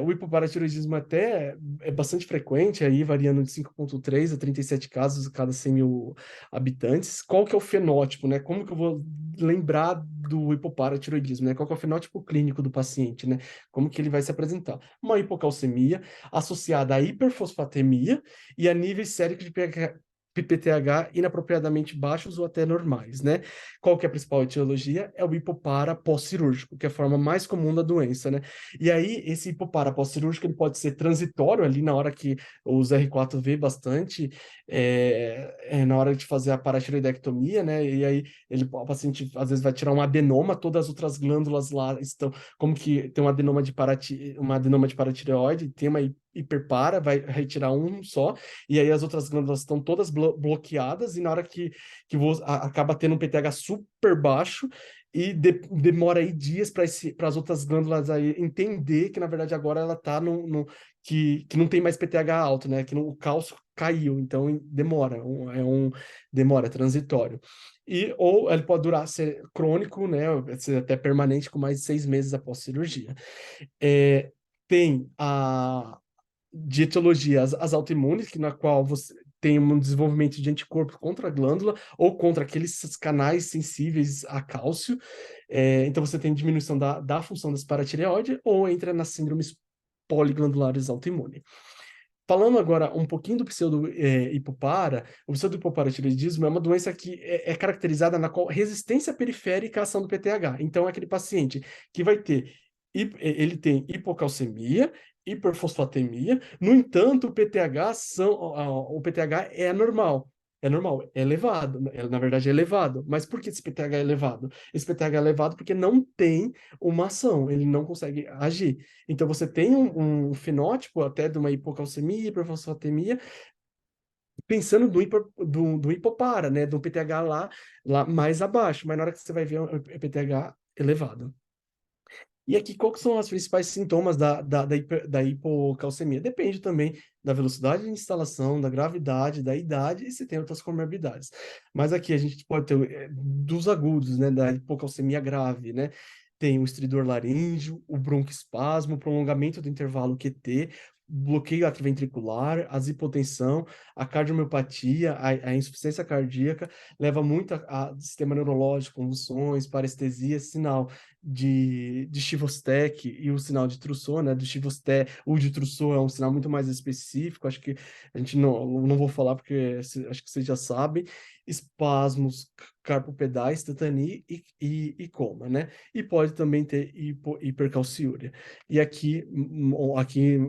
O hipoparatiroidismo até é bastante frequente, aí variando de 5,3 a 37 casos a cada 100 mil habitantes. Qual que é o fenótipo, né? Como que eu vou lembrar do hipoparatiroidismo, né? Qual que é o fenótipo clínico do paciente, né? Como que ele vai se apresentar? Uma hipocalcemia associada à hiperfosfatemia e a níveis séricos de PTH inapropriadamente baixos ou até normais, né? Qual que é a principal etiologia? É o hipopara pós-cirúrgico, que é a forma mais comum da doença, né? E aí, esse hipopara pós-cirúrgico, ele pode ser transitório ali na hora que os R4 vê bastante, na hora de fazer a paratiroidectomia, né? E aí, o paciente às vezes vai tirar um adenoma, todas as outras glândulas lá estão, como que tem um adenoma uma adenoma de paratireoide, tem uma hiperpara, vai retirar um só, e aí as outras glândulas estão todas bloqueadas, e na hora que acaba tendo um PTH super baixo, e demora aí dias para as outras glândulas aí entender que, na verdade, agora ela está que não tem mais PTH alto, né? Que o cálcio caiu, então demora, demora, transitório. Ou ele pode durar, ser crônico, né? Ser até permanente, com mais de 6 meses após cirurgia. Tem de etiologia, as autoimunes, na qual você tem um desenvolvimento de anticorpo contra a glândula ou contra aqueles canais sensíveis a cálcio. Então, você tem diminuição da função das paratireoide ou entra nas síndromes poliglandulares autoimunes. Falando agora um pouquinho do pseudo-hipopara, o pseudo-hipoparatiroidismo é uma doença que é caracterizada na qual resistência periférica à ação do PTH. Então, é aquele paciente que vai ter, ele tem hipocalcemia, hiperfosfatemia, no entanto, o PTH é normal, é elevado, na verdade é elevado. Mas por que esse PTH é elevado? Esse PTH é elevado porque não tem uma ação, ele não consegue agir. Então, você tem um fenótipo até de uma hipocalcemia, hiperfosfatemia, pensando do hipopara, né? Do PTH lá mais abaixo, mas na hora que você vai ver o PTH elevado. E aqui, quais são os principais sintomas da hipocalcemia? Depende também da velocidade de instalação, da gravidade, da idade e se tem outras comorbidades. Mas aqui a gente pode ter dos agudos, né, da hipocalcemia grave, né? Tem o estridor laríngeo, o broncoespasmo, o prolongamento do intervalo QT, bloqueio atrioventricular, a hipotensão, a cardiomiopatia, a insuficiência cardíaca, leva muito a sistema neurológico, convulsões, parestesia, sinal de Chivostec e o sinal de Trousseau, né? Do Chivostec, o de Trousseau é um sinal muito mais específico, acho que a gente não vou falar porque acho que vocês já sabem. Espasmos carpopedais, tetania e coma, né? E pode também ter hipercalciúria. E aqui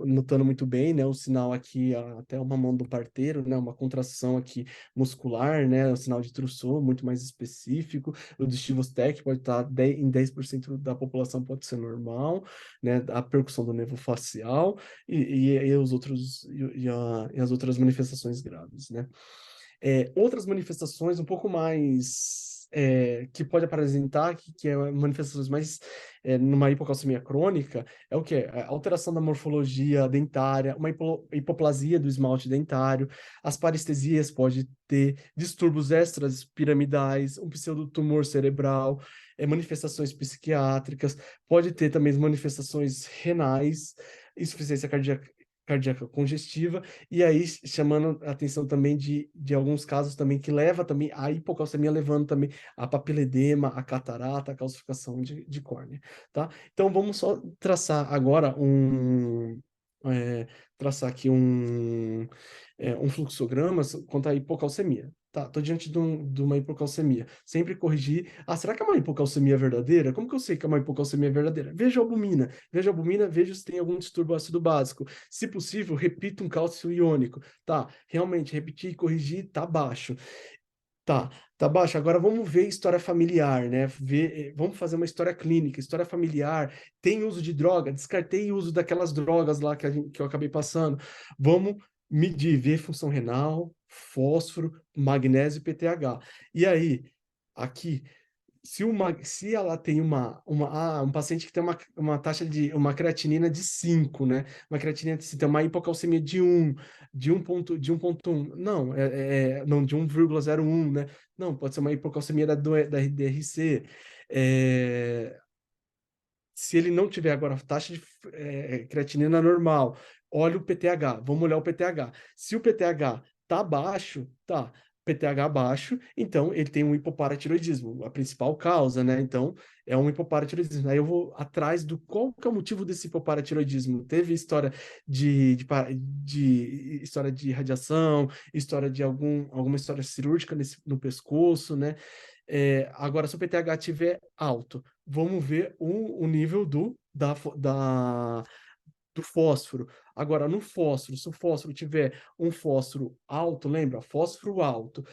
notando muito bem, né? O sinal aqui, até uma mão do parteiro, né? Uma contração aqui muscular, né? O sinal de Trousseau, muito mais específico. O de Chivostec pode estar em 10% da população pode ser normal, né? A percussão do nervo facial e os outros e as outras manifestações graves, né? Outras manifestações um pouco mais que pode apresentar, que é manifestações mais numa hipocalcemia crônica, é o quê? A alteração da morfologia dentária, uma hipoplasia do esmalte dentário, as parestesias pode ter, distúrbios extras piramidais, um pseudotumor cerebral, manifestações psiquiátricas, pode ter também manifestações renais, insuficiência cardíaca congestiva, e aí chamando a atenção também de alguns casos também que leva também a hipocalcemia, levando também a papiledema, a catarata, a calcificação de córnea, tá? Então vamos só traçar agora traçar aqui um fluxograma quanto à hipocalcemia. Tá, tô diante de uma hipocalcemia. Sempre corrigir. Ah, será que é uma hipocalcemia verdadeira? Como que eu sei que é uma hipocalcemia verdadeira? Veja a albumina, veja se tem algum distúrbio ácido básico. Se possível, repita um cálcio iônico. Tá, realmente, repetir e corrigir, tá baixo. Tá baixo. Agora vamos ver história familiar, né? Vamos fazer uma história clínica, história familiar. Tem uso de droga? Descartei o uso daquelas drogas lá que eu acabei passando. Vamos medir, ver função renal, fósforo, magnésio e PTH. E aí, aqui, se ela tem um paciente que tem uma taxa de uma creatinina de 5, né? Uma creatinina, se tem uma hipocalcemia de 1,1, não, não, de 1,01, né? Não, pode ser uma hipocalcemia da DRC. Se ele não tiver agora taxa de creatinina normal, olha o PTH, vamos olhar o PTH. Se o PTH tá baixo, PTH baixo, então ele tem um hipoparatiroidismo, a principal causa, né? Então, é um hipoparatiroidismo. Aí eu vou atrás do qual que é o motivo desse hipoparatiroidismo. Teve história de história de radiação, história de alguma história cirúrgica no pescoço, né? Agora, se o PTH estiver alto, vamos ver o nível do fósforo. Agora, no fósforo, se o fósforo tiver um fósforo alto, lembra? Fósforo alto,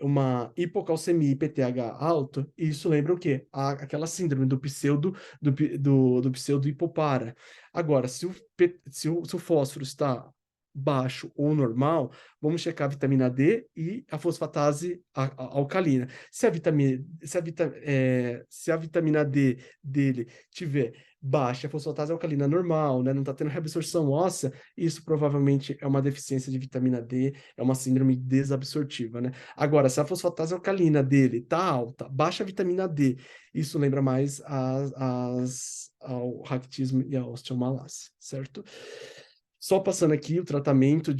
uma hipocalcemia e PTH alto, isso lembra o quê? Aquela síndrome do pseudo hipopara. Agora, se o fósforo está baixo ou normal, vamos checar a vitamina D e a fosfatase alcalina. Se a vitamina D dele tiver baixa, a fosfatase alcalina normal, né, não está tendo reabsorção óssea, isso provavelmente é uma deficiência de vitamina D, é uma síndrome desabsortiva, né? Agora, se a fosfatase alcalina dele está alta, baixa a vitamina D, isso lembra mais ao raquitismo e à osteomalase, certo? Só passando aqui o tratamento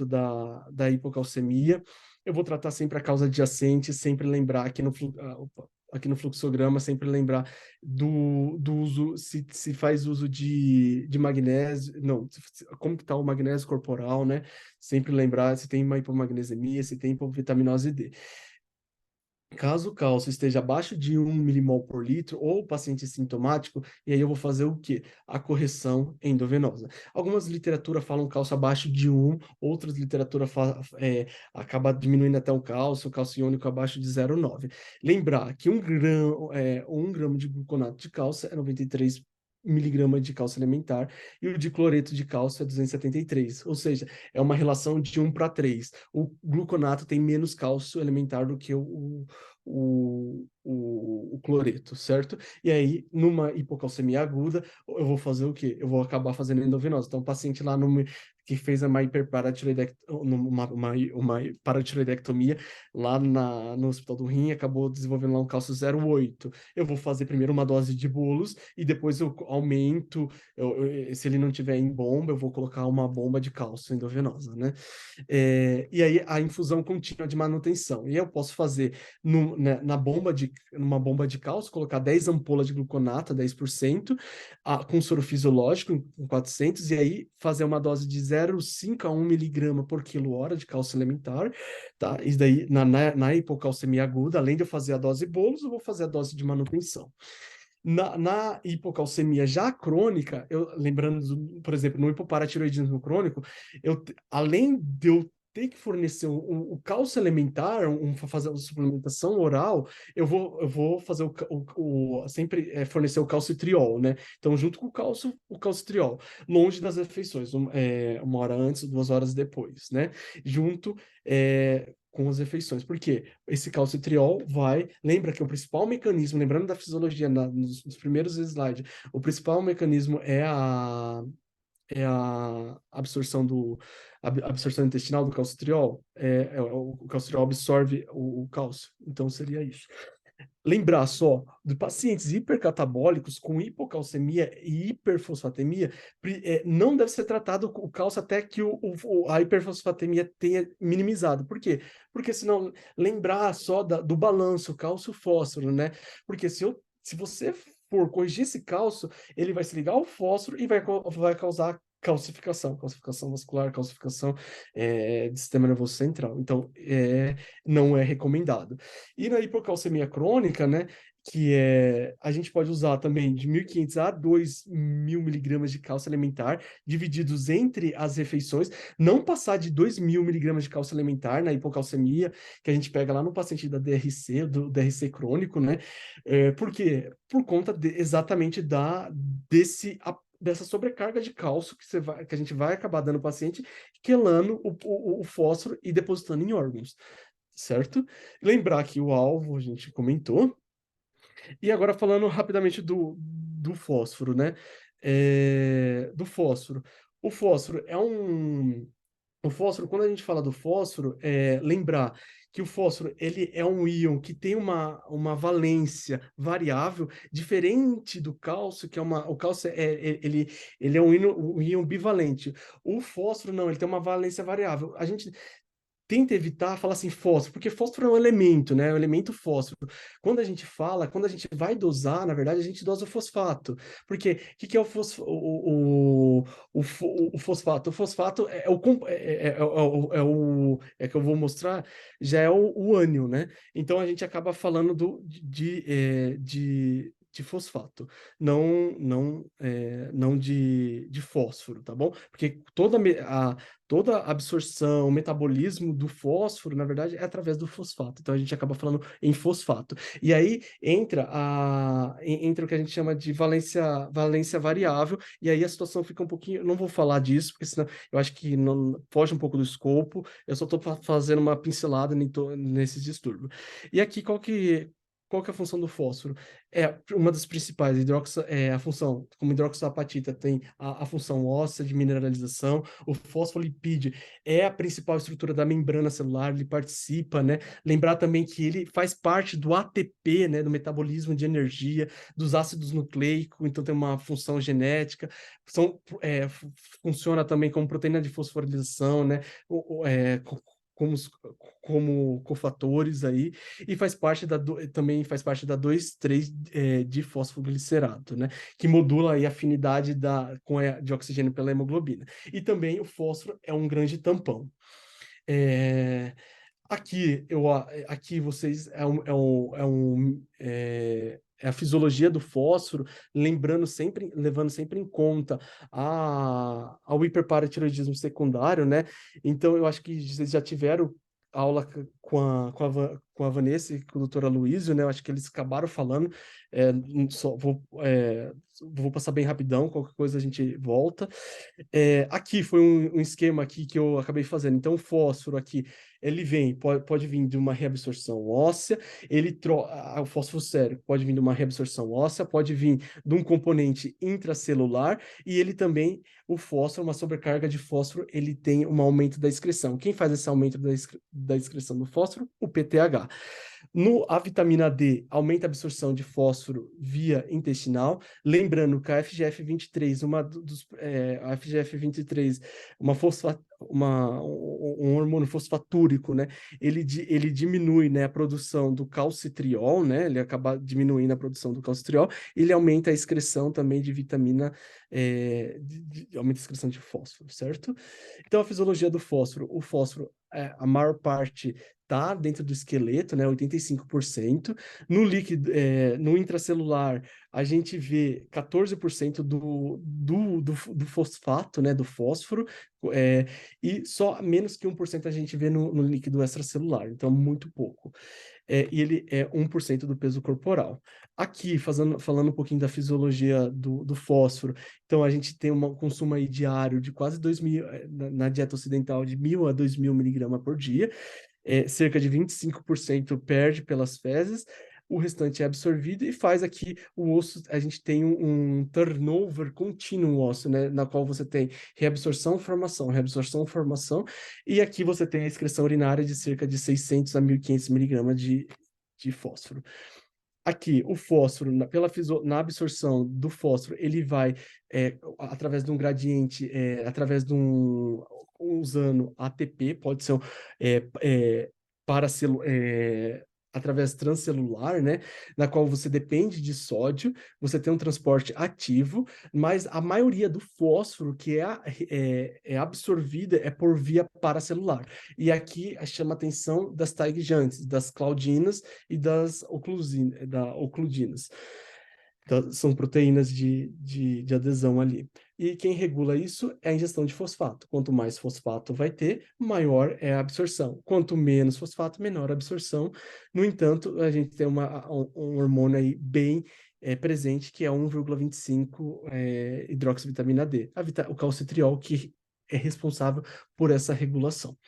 da hipocalcemia. Eu vou tratar sempre a causa adjacente, sempre lembrar aqui no fluxograma, sempre lembrar do uso, se faz uso de magnésio, não, como que está o magnésio corporal, né? Sempre lembrar se tem uma hipomagnesemia, se tem hipovitaminose D. Caso o cálcio esteja abaixo de 1 milimol por litro, ou o paciente sintomático, e aí eu vou fazer o quê? A correção endovenosa. Algumas literaturas falam cálcio abaixo de 1, outras literaturas acaba diminuindo até o cálcio iônico abaixo de 0,9. Lembrar que 1 grama de gluconato de cálcio é 93 miligramas de cálcio elementar, e o de cloreto de cálcio é 273, ou seja, é uma relação de 1 para 3. O gluconato tem menos cálcio elementar do que o cloreto, certo? E aí, numa hipocalcemia aguda, eu vou fazer o quê? Eu vou acabar fazendo endovenose. Então, o paciente lá que fez uma paratiroidectomia lá no Hospital do Rim, acabou desenvolvendo lá um cálcio 0,8. Eu vou fazer primeiro uma dose de bolos e depois eu aumento, se ele não tiver em bomba, eu vou colocar uma bomba de cálcio endovenosa, né? E aí a infusão contínua de manutenção. E eu posso fazer numa bomba de cálcio, colocar 10 ampolas de gluconato, 10%, com soro fisiológico, com 400, e aí fazer uma dose de 0,5 a 1 miligrama por quilo-hora de cálcio elementar, tá? Isso daí, na hipocalcemia aguda, além de eu fazer a dose bolos, eu vou fazer a dose de manutenção. Na hipocalcemia já crônica, lembrando, por exemplo, no hipoparatiroidismo crônico, além de eu ter que fornecer o cálcio elementar, fazer a suplementação oral, eu vou fazer sempre fornecer o calcitriol, né? Então, junto com o calcitriol, longe das refeições, 1 hora antes, 2 horas depois, né? Junto com as refeições. Por quê? Esse calcitriol lembra que o principal mecanismo, lembrando da fisiologia nos primeiros slides, o principal mecanismo é a absorção intestinal do calcitriol. O calcitriol absorve o cálcio. Então, seria isso. Lembrar só, de pacientes hipercatabólicos com hipocalcemia e hiperfosfatemia, não deve ser tratado o cálcio até que a hiperfosfatemia tenha minimizado. Por quê? Porque senão, lembrar só do balanço cálcio-fósforo, né? Porque se você for corrigir esse cálcio, ele vai se ligar ao fósforo e vai causar calcificação vascular, calcificação do sistema nervoso central. Então, não é recomendado. E na hipocalcemia crônica, né, a gente pode usar também de 1.500 a 2.000 miligramas de cálcio elementar, divididos entre as refeições, não passar de 2.000 miligramas de cálcio elementar na hipocalcemia, que a gente pega lá no paciente da DRC, do DRC crônico, né? Por quê? Por conta exatamente dessa sobrecarga de cálcio que a gente vai acabar dando ao paciente, quelando o fósforo e depositando em órgãos, certo? Lembrar que o alvo, a gente comentou. E agora falando rapidamente do fósforo, né? Do fósforo. O fósforo é um... O fósforo, quando a gente fala do fósforo, lembrar que o fósforo ele é um íon que tem uma valência variável, diferente do cálcio, o cálcio ele é um íon bivalente. O fósforo não, ele tem uma valência variável. A gente tenta evitar falar assim fósforo, porque fósforo é um elemento, né? É um elemento fósforo. Quando a gente vai dosar, na verdade, a gente dosa o fosfato. Porque o que é o fosfato? O fosfato que eu vou mostrar, já é o ânion, né? Então a gente acaba falando de fosfato, não de fósforo, tá bom? Porque toda a absorção, o metabolismo do fósforo, na verdade, é através do fosfato. Então a gente acaba falando em fosfato. E aí entra o que a gente chama de valência variável, e aí a situação fica um pouquinho. Não vou falar disso, porque senão eu acho que não, foge um pouco do escopo. Eu só estou fazendo uma pincelada nesses distúrbios. E aqui, qual que é a função do fósforo? É uma das principais, a função, como hidroxoapatita tem a função óssea de mineralização, o fosfolipídio é a principal estrutura da membrana celular, ele participa, né? Lembrar também que ele faz parte do ATP, né? Do metabolismo de energia, dos ácidos nucleicos, então tem uma função genética, funciona também como proteína de fosforilação, né? Como, como cofatores aí, e também faz parte da 2,3 de fosfoglicerato, né? Que modula aí a afinidade de oxigênio pela hemoglobina. E também o fósforo é um grande tampão. Aqui vocês é a fisiologia do fósforo, levando sempre em conta ao hiperparatiroidismo secundário, né? Então, eu acho que vocês já tiveram aula com a Vanessa e com a doutora Luísio, né? Eu acho que eles acabaram falando, vou passar bem rapidão, qualquer coisa a gente volta. Aqui foi um esquema aqui que eu acabei fazendo. Então, o fósforo aqui, ele pode vir de uma reabsorção óssea, o fósforo sérico pode vir de uma reabsorção óssea, pode vir de um componente intracelular, e ele também, o fósforo, uma sobrecarga de fósforo, ele tem um aumento da excreção. Quem faz esse aumento da excreção do fósforo? O PTH. A vitamina D aumenta a absorção de fósforo via intestinal, lembrando que a FGF-23, a FGF-23, um hormônio fosfatúrico, né? Ele diminui, né, a produção do calcitriol, né? Ele acaba diminuindo a produção do calcitriol, ele aumenta a excreção também de vitamina, aumenta a excreção de fósforo, certo? Então, a fisiologia do fósforo, o fósforo, a maior parte tá dentro do esqueleto, né, 85%. No líquido, no intracelular, a gente vê 14% do fosfato, né, do fósforo, e só menos que 1% a gente vê no líquido extracelular, então muito pouco. E ele é 1% do peso corporal. Aqui, falando um pouquinho da fisiologia do fósforo, então a gente tem um consumo aí diário de quase 2.000, na dieta ocidental, de 1.000 a 2.000 miligramas por dia. cerca de 25% perde pelas fezes, o restante é absorvido e faz aqui o osso, a gente tem um turnover contínuo ósseo, né, na qual você tem reabsorção, formação, e aqui você tem a excreção urinária de cerca de 600 a 1.500 miligramas de fósforo. Aqui, o fósforo, na absorção do fósforo, ele vai, através de um gradiente, usando ATP, pode ser é, é, através transcelular, né, na qual você depende de sódio, você tem um transporte ativo, mas a maioria do fósforo que é absorvida é por via paracelular. E aqui chama a atenção das taigejantes, das claudinas e da ocludinas. Então, são proteínas de adesão ali. E quem regula isso é a ingestão de fosfato. Quanto mais fosfato vai ter, maior é a absorção. Quanto menos fosfato, menor a absorção. No entanto, a gente tem um hormônio aí bem presente, que é 1,25 hidroxivitamina D, o calcitriol, que é responsável por essa regulação.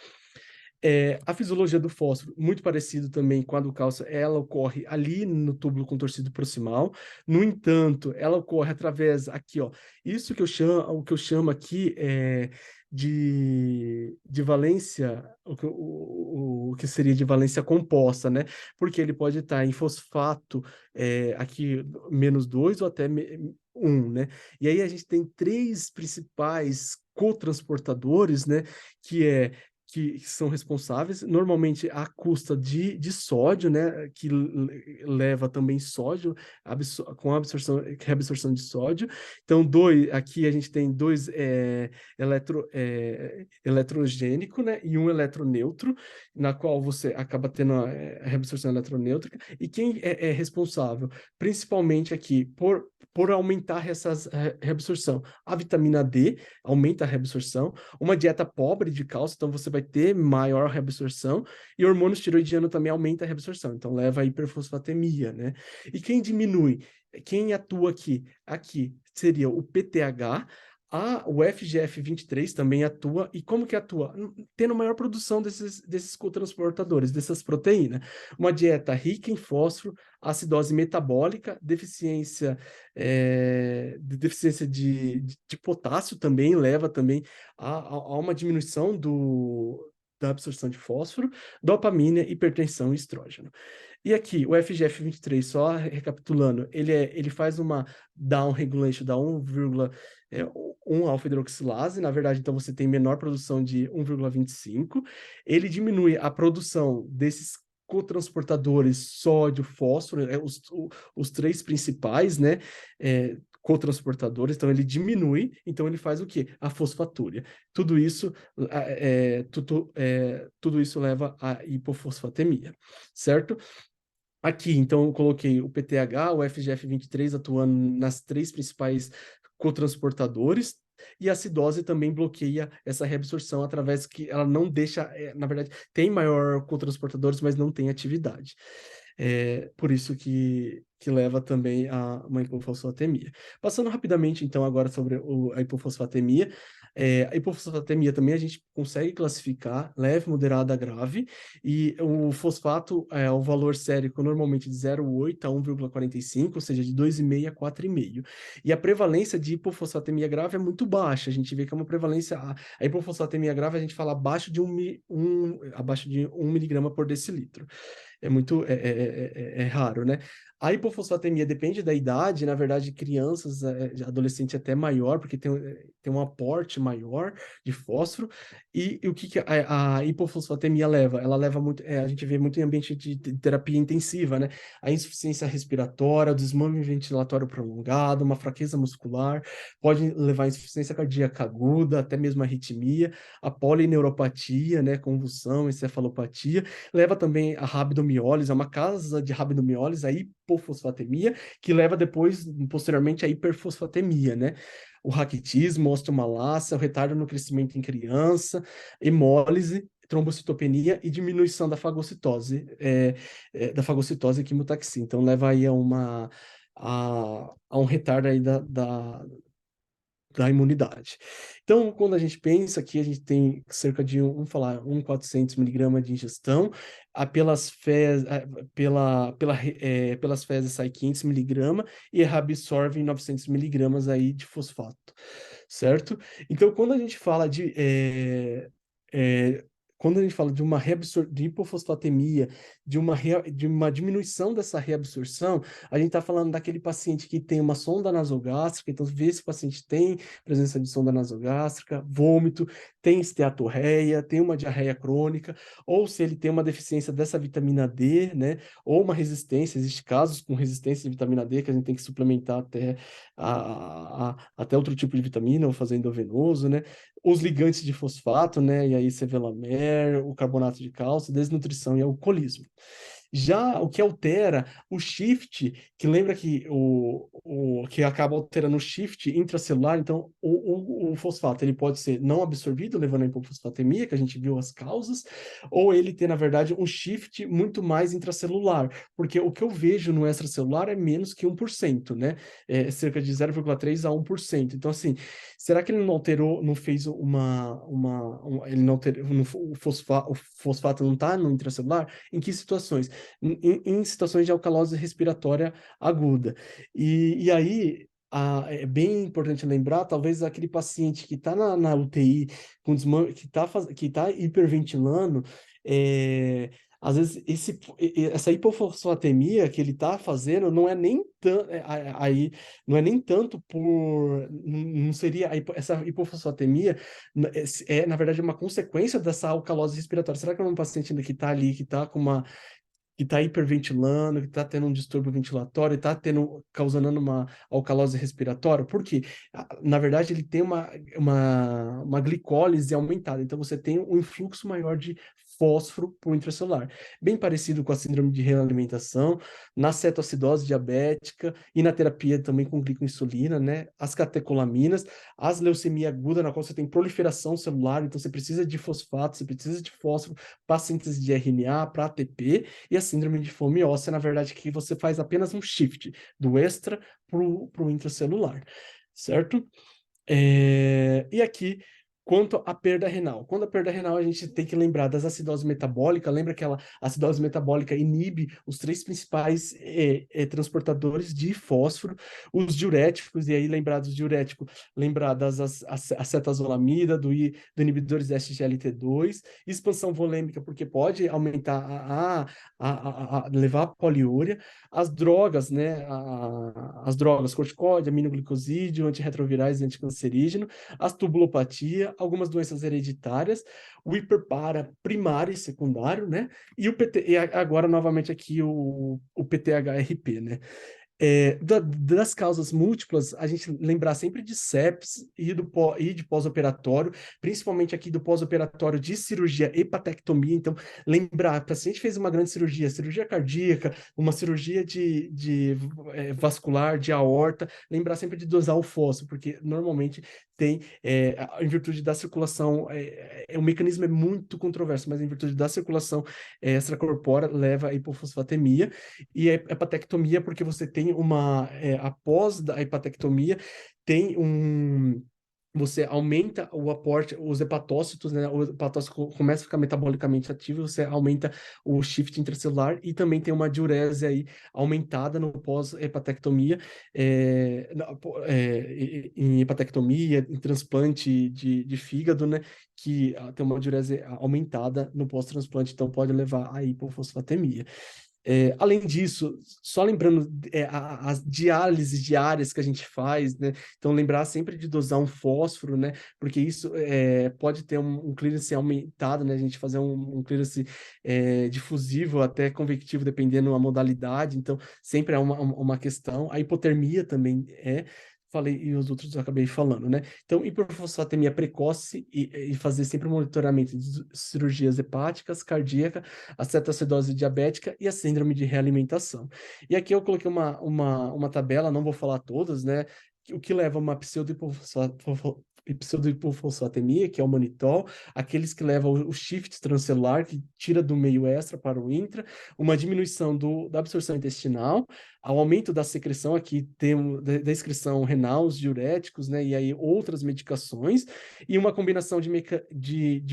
A fisiologia do fósforo, muito parecido também com a do cálcio, ela ocorre ali no túbulo contorcido proximal. No entanto, ela ocorre através aqui, ó. Isso que o que eu chamo aqui de valência, o que seria de valência composta, né? Porque ele pode estar em fosfato, aqui -2 ou até 1, né? E aí a gente tem três principais cotransportadores, né? Que são responsáveis, normalmente à custa de sódio, né, que leva também sódio, com reabsorção de sódio. Então, aqui a gente tem dois eletrogênico, né, e um eletroneutro, na qual você acaba tendo a reabsorção eletroneutro. E quem é responsável, principalmente aqui, por aumentar essa reabsorção? A vitamina D aumenta a reabsorção, uma dieta pobre de cálcio, então você vai ter maior reabsorção, e o hormônio esteroidiano também aumenta a reabsorção, então leva a hiperfosfatemia, né? E quem diminui, quem atua aqui? Aqui seria o PTH, o FGF23 também atua, e como que atua? Tendo maior produção desses cotransportadores, dessas proteínas. Uma dieta rica em fósforo, acidose metabólica, deficiência de potássio também leva também a uma diminuição da absorção de fósforo, dopamina, hipertensão e estrógeno. E aqui, o FGF23, só recapitulando, ele faz uma down regulation da 1 alfa-hidroxilase, na verdade, então você tem menor produção de 1,25. Ele diminui a produção desses cotransportadores sódio, fósforo, os três principais, né? Cotransportadores, então ele diminui, então ele faz o quê? A fosfatúria. Tudo isso, tudo isso leva à hipofosfatemia, certo? Aqui, então, eu coloquei o PTH, o FGF23 atuando nas três principais cotransportadores, e a acidose também bloqueia essa reabsorção através que ela não deixa, na verdade, tem maior cotransportadores, mas não tem atividade. Por isso que leva também a uma hipofosfatemia. Passando rapidamente, então, agora sobre a hipofosfatemia. A hipofosfatemia também a gente consegue classificar leve, moderada, grave, e o fosfato é o valor sérico normalmente de 0,8 a 1,45, ou seja, de 2,5 a 4,5. E a prevalência de hipofosfatemia grave é muito baixa, a gente vê que é uma prevalência, a hipofosfatemia grave a gente fala abaixo de 1 miligrama por decilitro. É raro, né? A hipofosfatemia depende da idade, na verdade, crianças, adolescente até maior, porque tem um aporte maior de fósforo. E o que a hipofosfatemia leva? Ela leva muito, a gente vê muito em ambiente de terapia intensiva, né? A insuficiência respiratória, o desmame ventilatório prolongado, uma fraqueza muscular, pode levar a insuficiência cardíaca aguda, até mesmo arritmia, a polineuropatia, né? Convulsão, encefalopatia, leva também a rabdomiólise, é uma casa de rabdomiólise, a hipofosfatemia, que leva depois, posteriormente, a hiperfosfatemia, né? O raquitismo, osteomalácia, o retardo no crescimento em criança, hemólise, trombocitopenia e diminuição da fagocitose, da fagocitose e quimiotaxia. Então, leva aí a um retardo aí da imunidade. Então, quando a gente pensa que a gente tem cerca de, vamos falar, 400 miligramas de ingestão, pelas fezes sai 500 miligramas e reabsorve 900 miligramas aí de fosfato, certo? Então, é, quando a gente fala de uma de hipofosfatemia, de uma diminuição dessa reabsorção, a gente está falando daquele paciente que tem uma sonda nasogástrica, então vê se o paciente tem presença de sonda nasogástrica, vômito, tem esteatorreia, tem uma diarreia crônica, ou se ele tem uma deficiência dessa vitamina D, né, ou uma resistência, existe casos com resistência de vitamina D que a gente tem que suplementar até outro tipo de vitamina, ou fazer endovenoso, né, os ligantes de fosfato, né? E aí sevelamer, o carbonato de cálcio, desnutrição e alcoolismo. Já o que altera o shift, que lembra que o que acaba alterando o shift intracelular, então o fosfato ele pode ser não absorvido, levando a hipofosfatemia, que a gente viu as causas, ou ele ter, na verdade, um shift muito mais intracelular, porque o que eu vejo no extracelular é menos que 1%, né? É cerca de 0,3 a 1%. Então, assim, será que ele não alterou, não fez ele não alterou, o fosfato não está no intracelular? Em que situações? Em situações de alcalose respiratória aguda. E aí, é bem importante lembrar, talvez aquele paciente que está na UTI, que está hiperventilando, às vezes essa hipofosfatemia que ele está fazendo não é nem aí não é nem tanto não seria essa hipofosfatemia na verdade uma consequência dessa alcalose respiratória. Será que é um paciente ainda que está ali, que está com uma que está hiperventilando, que está tendo um distúrbio ventilatório, está causando uma alcalose respiratória? Por quê? Na verdade, ele tem uma glicólise aumentada, então você tem um influxo maior de fósforo para o intracelular. Bem parecido com a síndrome de realimentação, na cetoacidose diabética e na terapia também com glicoinsulina, né? As catecolaminas, as leucemia aguda, na qual você tem proliferação celular, então você precisa de fosfato, você precisa de fósforo para síntese de RNA, para ATP, e a síndrome de fome óssea, na verdade, que você faz apenas um shift do extra para o intracelular, certo? E aqui, quanto à perda renal. Quando a perda renal, a gente tem que lembrar das acidose metabólica. Lembra que a acidose metabólica inibe os três principais transportadores de fósforo, os diuréticos, e aí lembrar dos diuréticos, lembrar das acetazolamida, do inibidores de SGLT2, expansão volêmica, porque pode aumentar levar a poliúria, as drogas, né, as drogas corticoide, aminoglicosídeo, antirretrovirais e anticancerígeno, as tubulopatia, algumas doenças hereditárias, o hiperpara primário e secundário, né, e e agora novamente aqui o PTHRP, né. Das causas múltiplas, a gente lembrar sempre de sepsis e de pós-operatório, principalmente aqui do pós-operatório de cirurgia hepatectomia. Então, lembrar, o paciente fez uma grande cirurgia cardíaca, uma cirurgia vascular, de aorta, lembrar sempre de dosar o fósforo, porque normalmente tem, em virtude da circulação, o mecanismo é muito controverso, mas em virtude da circulação extracorpórea leva a hipofosfatemia, e a hepatectomia porque você tem após a hepatectomia, tem você aumenta o aporte, os hepatócitos, né? O hepatócito começa a ficar metabolicamente ativo, você aumenta o shift intracelular e também tem uma diurese aí aumentada no pós-hepatectomia, em hepatectomia, em transplante de fígado, né? Que tem uma diurese aumentada no pós-transplante, então pode levar a hipofosfatemia. Além disso, só lembrando as diálises diárias que a gente faz, né? Então, lembrar sempre de dosar um fósforo, né? Porque isso pode ter um clearance aumentado, né? A gente fazer um clearance difusivo, até convectivo, dependendo da modalidade. Então, sempre é uma questão. A hipotermia também falei, e os outros eu acabei falando, né? Então, hipofosfatemia precoce e fazer sempre o monitoramento de cirurgias hepáticas, cardíaca, a cetoacidose diabética e a síndrome de realimentação. E aqui eu coloquei uma tabela, não vou falar todas, né? O que leva a uma pseudohipofosfatemia, que é o manitol, aqueles que levam o shift transcelular, que tira do meio extra para o intra, uma diminuição da absorção intestinal, ao aumento da secreção, aqui temos da excreção renal, os diuréticos, né, e aí outras medicações, e uma combinação de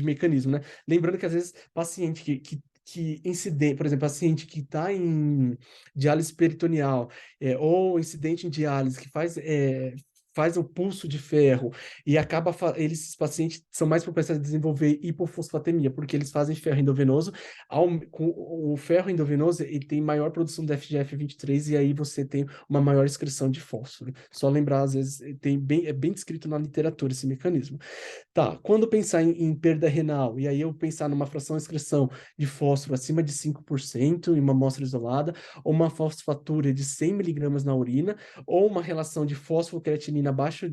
mecanismo, né? Lembrando que às vezes paciente que incidente, por exemplo, paciente que está em diálise peritoneal, ou incidente em diálise que faz o pulso de ferro e acaba esses pacientes são mais propensos a desenvolver hipofosfatemia, porque eles fazem ferro endovenoso, com o ferro endovenoso ele tem maior produção de FGF23 e aí você tem uma maior excreção de fósforo. Só lembrar, às vezes, é bem descrito na literatura esse mecanismo. Tá, quando pensar em perda renal, e aí eu pensar numa fração de excreção de fósforo acima de 5% em uma amostra isolada, ou uma fosfatúria de 100 miligramas na urina, ou uma relação de fósforo-creatinina abaixo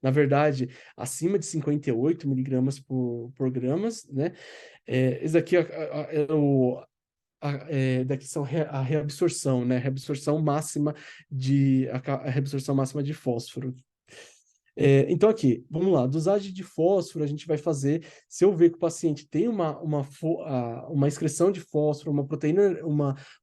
na verdade, acima de 58 miligramas por gramas, né? Esse daqui daqui são a reabsorção, né? A reabsorção máxima de fósforo. Então, aqui, vamos lá, dosagem de fósforo a gente vai fazer, se eu ver que o paciente tem uma excreção de fósforo, uma proteína,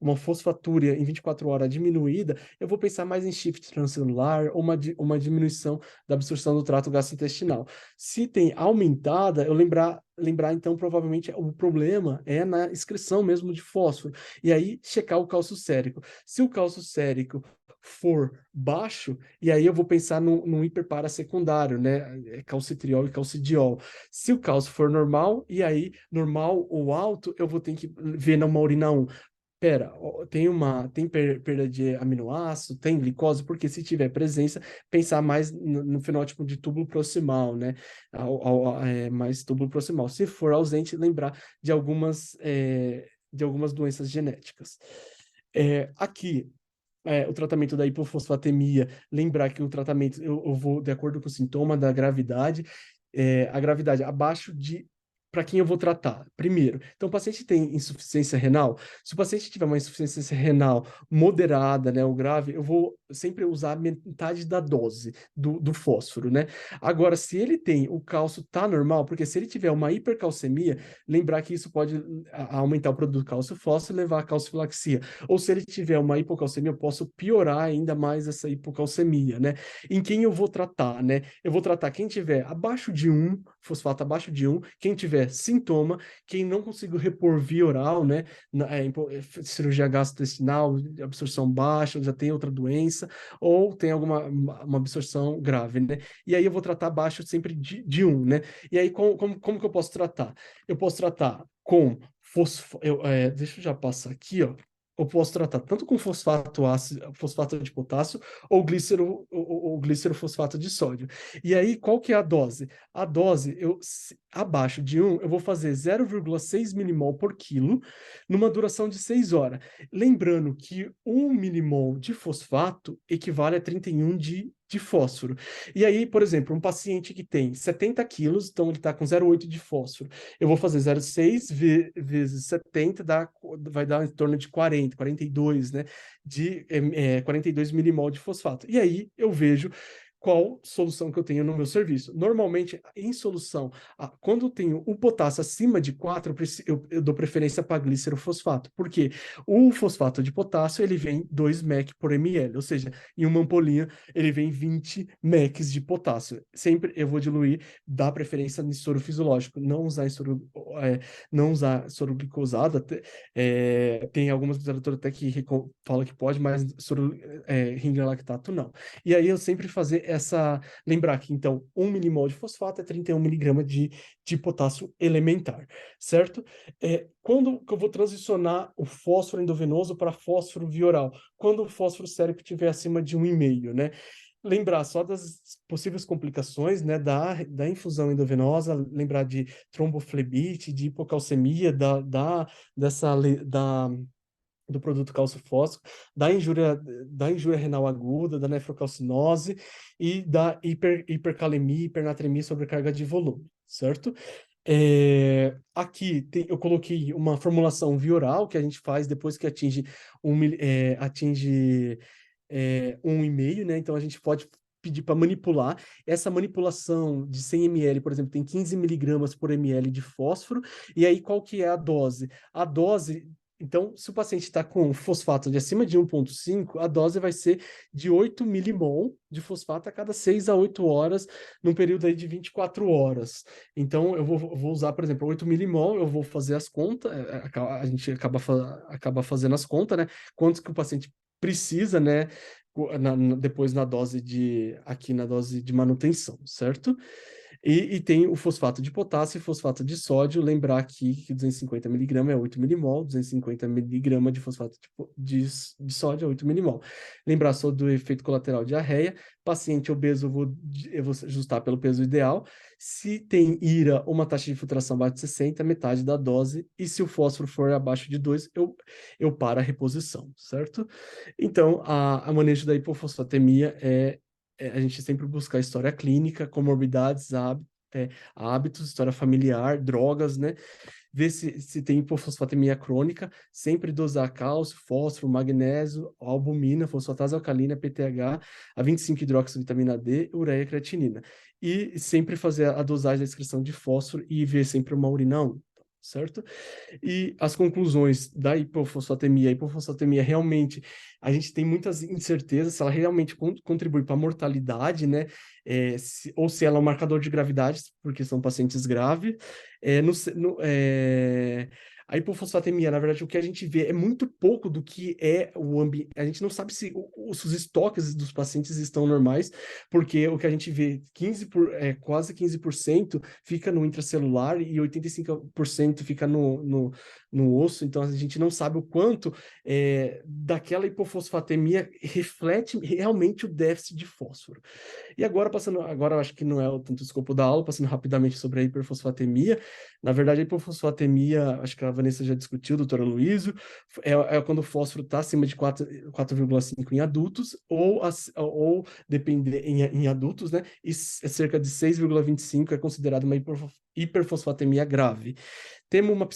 uma fosfatúria em 24 horas diminuída, eu vou pensar mais em shift transcelular ou uma diminuição da absorção do trato gastrointestinal. Se tem aumentada, eu lembrar, então, provavelmente o problema é na excreção mesmo de fósforo. E aí, checar o cálcio sérico. Se o cálcio sérico for baixo, e aí eu vou pensar num hiperparasecundário, né? Calcitriol e calcidiol. Se o cálcio for normal, e aí normal ou alto, eu vou ter que ver numa urina 1. Pera, tem perda de aminoácido, tem glicose, porque se tiver presença, pensar mais no fenótipo de túbulo proximal, né? Mais túbulo proximal. Se for ausente, lembrar de algumas doenças genéticas. Aqui, o tratamento da hipofosfatemia, lembrar que o tratamento, eu vou de acordo com o sintoma da gravidade, a gravidade abaixo de para quem eu vou tratar. Primeiro, então o paciente tem insuficiência renal. Se o paciente tiver uma insuficiência renal moderada, né, ou grave, eu vou sempre usar metade da dose do fósforo, né? Agora, se ele tem o cálcio tá normal, porque se ele tiver uma hipercalcemia, lembrar que isso pode aumentar o produto cálcio-fósforo e levar a calcifilaxia. Ou se ele tiver uma hipocalcemia, eu posso piorar ainda mais essa hipocalcemia, né? Em quem eu vou tratar, né? Eu vou tratar quem tiver abaixo de 1, fosfato abaixo de 1, quem tiver sintoma, quem não conseguiu repor via oral, né? Cirurgia gastrointestinal, absorção baixa, já tem outra doença, ou tem uma absorção grave, né? E aí eu vou tratar abaixo sempre de 1, né? E aí como que eu posso tratar? Eu posso tratar com deixa eu já passar aqui, ó. Eu posso tratar tanto com fosfato ácido, fosfato de potássio ou glícero fosfato de sódio. E aí, qual que é a dose? A dose, abaixo de 1, eu vou fazer 0,6 milimol por quilo, numa duração de 6 horas. Lembrando que 1 milimol de fosfato equivale a 31 de fósforo. E aí, por exemplo, um paciente que tem 70 quilos, então ele está com 0,8 de fósforo. Eu vou fazer 0,6 vezes 70, vai dar em torno de 40, 42, né? 42 milimol de fosfato. E aí eu vejo qual solução que eu tenho no meu serviço. Normalmente, em solução, quando eu tenho o potássio acima de 4, eu dou preferência para glícerofosfato, porque o fosfato de potássio, ele vem 2 mEq por ml, ou seja, em uma ampolinha, ele vem 20 mEq de potássio. Sempre eu vou diluir, dar preferência em soro fisiológico, não usar soro glicosado, tem algumas literaturas até que fala que pode, mas soro ringalactato não. E aí eu sempre lembrar que, então, 1 milimol de fosfato é 31 miligramas de potássio elementar, certo? Quando que eu vou transicionar o fósforo endovenoso para fósforo via oral? Quando o fósforo sérico estiver acima de 1,5, né? Lembrar só das possíveis complicações, né, da infusão endovenosa, lembrar de tromboflebite, de hipocalcemia, do produto cálcio-fósforo, da injúria renal aguda, da nefrocalcinose e da hipercalemia, hipernatremia, sobrecarga de volume, certo? Aqui eu coloquei uma formulação via oral que a gente faz depois que atinge 1,5, né? Então a gente pode pedir para manipular. Essa manipulação de 100 ml, por exemplo, tem 15 miligramas por ml de fósforo. E aí, qual que é a dose? A dose... Então, se o paciente está com fosfato de acima de 1,5, a dose vai ser de 8 milimol de fosfato a cada 6 a 8 horas, num período aí de 24 horas. Então, eu vou usar, por exemplo, 8 milimol, eu vou fazer as contas, a gente acaba fazendo as contas, né? Quanto que o paciente precisa, né? Depois aqui na dose de manutenção, certo? E tem o fosfato de potássio e fosfato de sódio. Lembrar aqui que 250 miligramas é 8 milimol, 250 miligramas de fosfato de sódio é 8 milimol. Lembrar só do efeito colateral de diarreia. Paciente obeso, eu vou ajustar pelo peso ideal. Se tem IRA, uma taxa de filtração abaixo de 60, metade da dose. E se o fósforo for abaixo de 2, eu paro a reposição, certo? Então, a manejo da hipofosfatemia a gente sempre busca a história clínica, comorbidades, hábitos, história familiar, drogas, né? Ver se tem hipofosfatemia crônica, sempre dosar cálcio, fósforo, magnésio, albumina, fosfatase alcalina, PTH, a 25-hidroxivitamina D, ureia e creatinina. E sempre fazer a dosagem da excreção de fósforo e ver sempre uma urina 1, certo? E as conclusões da hipofosfatemia. A hipofosfatemia realmente, a gente tem muitas incertezas se ela realmente contribui para a mortalidade, né? Ou se ela é um marcador de gravidade, porque são pacientes graves. A hipofosfatemia, na verdade, o que a gente vê é muito pouco do que é o ambiente. A gente não sabe se os estoques dos pacientes estão normais, porque o que a gente vê, quase 15% fica no intracelular e 85% fica no osso. Então, a gente não sabe o quanto daquela hipofosfatemia reflete realmente o déficit de fósforo. E agora, eu acho que não é tanto o escopo da aula, passando rapidamente sobre a hiperfosfatemia. Na verdade, a hiperfosfatemia, acho que a Vanessa já discutiu, doutora Luísio, é quando o fósforo está acima de 4,5 em adultos, ou depender em adultos, né? E cerca de 6,25 é considerado uma hiperfosfatemia grave. Temos uma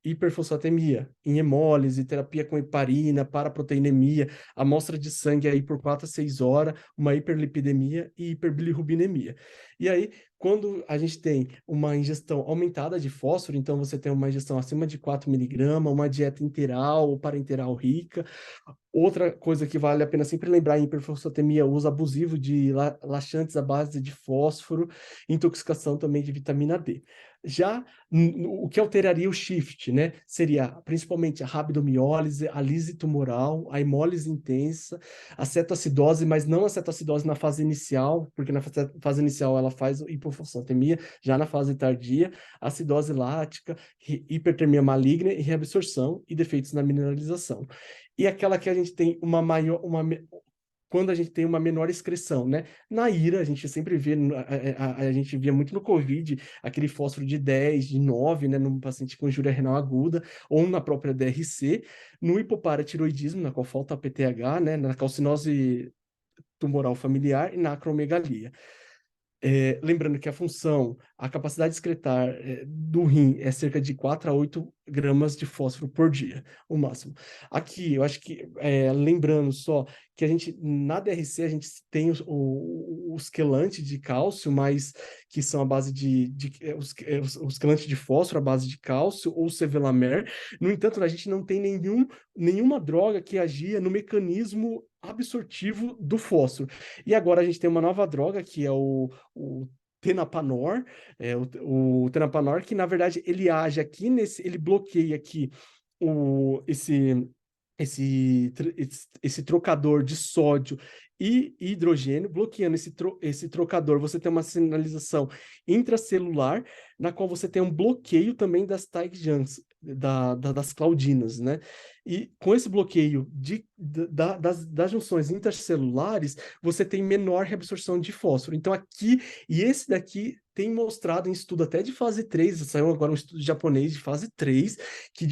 hiperfosfatemia em hemólise, terapia com heparina, paraproteinemia, amostra de sangue aí por 4 a 6 horas, uma hiperlipidemia e hiperbilirrubinemia. E aí, quando a gente tem uma ingestão aumentada de fósforo, então você tem uma ingestão acima de 4 miligramas, uma dieta interal ou parenteral rica. Outra coisa que vale a pena sempre lembrar em hiperfosfatemia, o uso abusivo de laxantes à base de fósforo, intoxicação também de vitamina D. Já o que alteraria o shift, né? Seria principalmente a rabdomiólise, a lise tumoral, a hemólise intensa, a cetoacidose, mas não a cetoacidose na fase inicial, porque na fase inicial ela faz hipofosfatemia, já na fase tardia, acidose lática, hipertermia maligna e reabsorção e defeitos na mineralização. E aquela que a gente tem quando a gente tem uma menor excreção, né? Na IRA, a gente sempre vê, a gente via muito no COVID, aquele fósforo de 10, de 9, né? Num paciente com injúria renal aguda, ou na própria DRC, no hipoparatiroidismo, na qual falta a PTH, né? Na calcinose tumoral familiar e na acromegalia. Lembrando que a capacidade excretar do rim é cerca de 4 a 8 gramas de fósforo por dia, o máximo. Aqui, eu acho que, lembrando só, que na DRC, a gente tem os quelantes de cálcio, mas que são a base os quelantes de fósforo, a base de cálcio, ou sevelamer. No entanto, a gente não tem nenhuma droga que agia no mecanismo absortivo do fósforo. E agora a gente tem uma nova droga, que é o Tenapanor, o Tenapanor, que na verdade ele age aqui ele bloqueia aqui esse trocador de sódio e hidrogênio. Bloqueando esse trocador, você tem uma sinalização intracelular, na qual você tem um bloqueio também das tight junks, das claudinas, né? E com esse bloqueio das junções intercelulares, você tem menor reabsorção de fósforo. Então esse daqui tem mostrado em estudo até de fase 3, saiu agora um estudo japonês de fase 3, que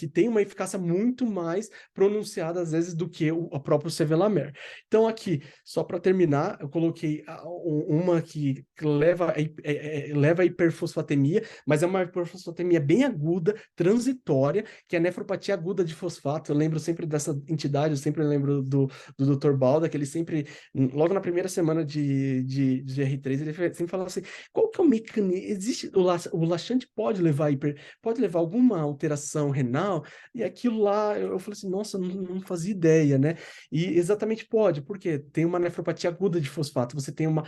tem uma eficácia muito mais pronunciada, às vezes, do que o próprio sevelamer. Então, aqui, só para terminar, eu coloquei uma que leva a hiperfosfatemia, mas é uma hiperfosfatemia bem aguda, aguda, transitória, que é a nefropatia aguda de fosfato. Eu lembro sempre dessa entidade, eu sempre lembro do Dr. Balda, que ele sempre, logo na primeira semana de R3, ele sempre falava assim, qual que é o mecanismo? Existe, o laxante pode levar pode levar alguma alteração renal? E aquilo lá, eu falei assim, nossa, não fazia ideia, né? E exatamente pode, porque tem uma nefropatia aguda de fosfato, você tem uma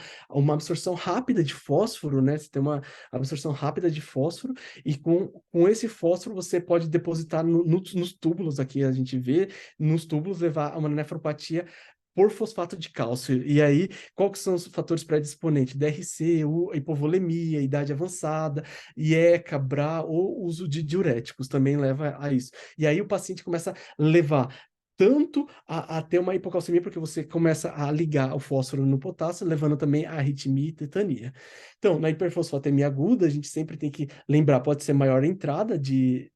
absorção rápida de fósforo, né? Você tem uma absorção rápida de fósforo, e com esse fósforo você pode depositar nos túbulos, aqui a gente vê, nos túbulos levar a uma nefropatia por fosfato de cálcio. E aí, quais são os fatores predisponentes? DRC, hipovolemia, idade avançada, IECA, BRA ou uso de diuréticos também leva a isso. E aí o paciente começa a levar tanto a ter uma hipocalcemia, porque você começa a ligar o fósforo no potássio, levando também a arritmia e tetania. Então, na hiperfosfatemia aguda, a gente sempre tem que lembrar, pode ser maior entrada de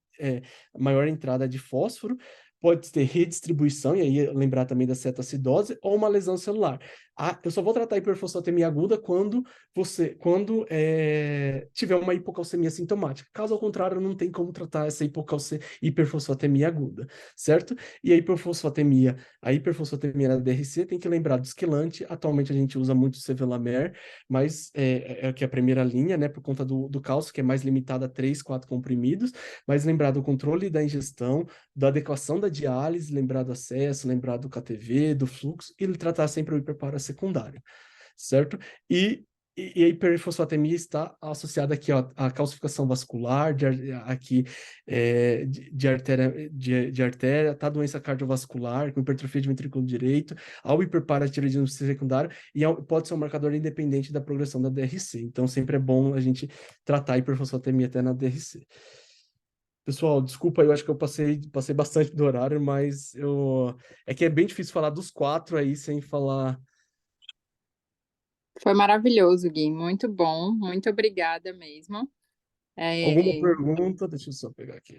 fósforo, pode ter redistribuição, e aí lembrar também da cetoacidose, ou uma lesão celular. Eu só vou tratar a hiperfosfatemia aguda quando tiver uma hipocalcemia sintomática. Caso ao contrário, não tem como tratar essa hiperfosfatemia aguda, certo? E a hiperfosfatemia na DRC tem que lembrar do esquelante. Atualmente a gente usa muito o Sevelamer, mas que é a primeira linha, né, por conta do cálcio, que é mais limitado a 3, 4 comprimidos, mas lembrar do controle da ingestão, da adequação da diálise, lembrar do acesso, lembrar do KTV, do fluxo, e tratar sempre o hiperpara secundário, certo? E a hiperfosfatemia está associada aqui ó, à calcificação vascular, de artéria, tá? Doença cardiovascular, com hipertrofia de ventrículo direito, ao hiperparatiroidismo secundário, e pode ser um marcador independente da progressão da DRC. Então, sempre é bom a gente tratar a hiperfosfatemia até na DRC. Pessoal, desculpa, eu acho que eu passei bastante do horário, mas é que é bem difícil falar dos 4 aí sem falar. Foi maravilhoso, Gui. Muito bom. Muito obrigada mesmo. Alguma pergunta? Deixa eu só pegar aqui.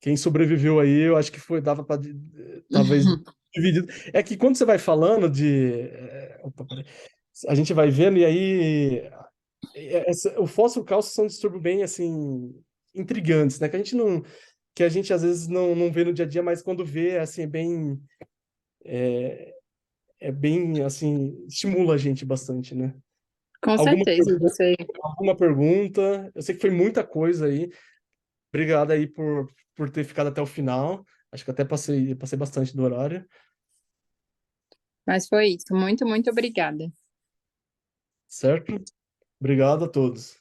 Quem sobreviveu aí, eu acho que dava para talvez dividido. É que quando você vai falando opa, peraí. A gente vai vendo e aí o fósforo e o cálcio são um distúrbio bem assim intrigantes, né? Que a gente às vezes não vê no dia a dia, mas quando vê, assim, é bem, assim, estimula a gente bastante, né? Com Alguma, certeza, você. alguma pergunta? Eu sei que foi muita coisa aí. Obrigado aí por ter ficado até o final. Acho que até passei bastante do horário. Mas foi isso. Muito, muito obrigada. Certo? Obrigado a todos.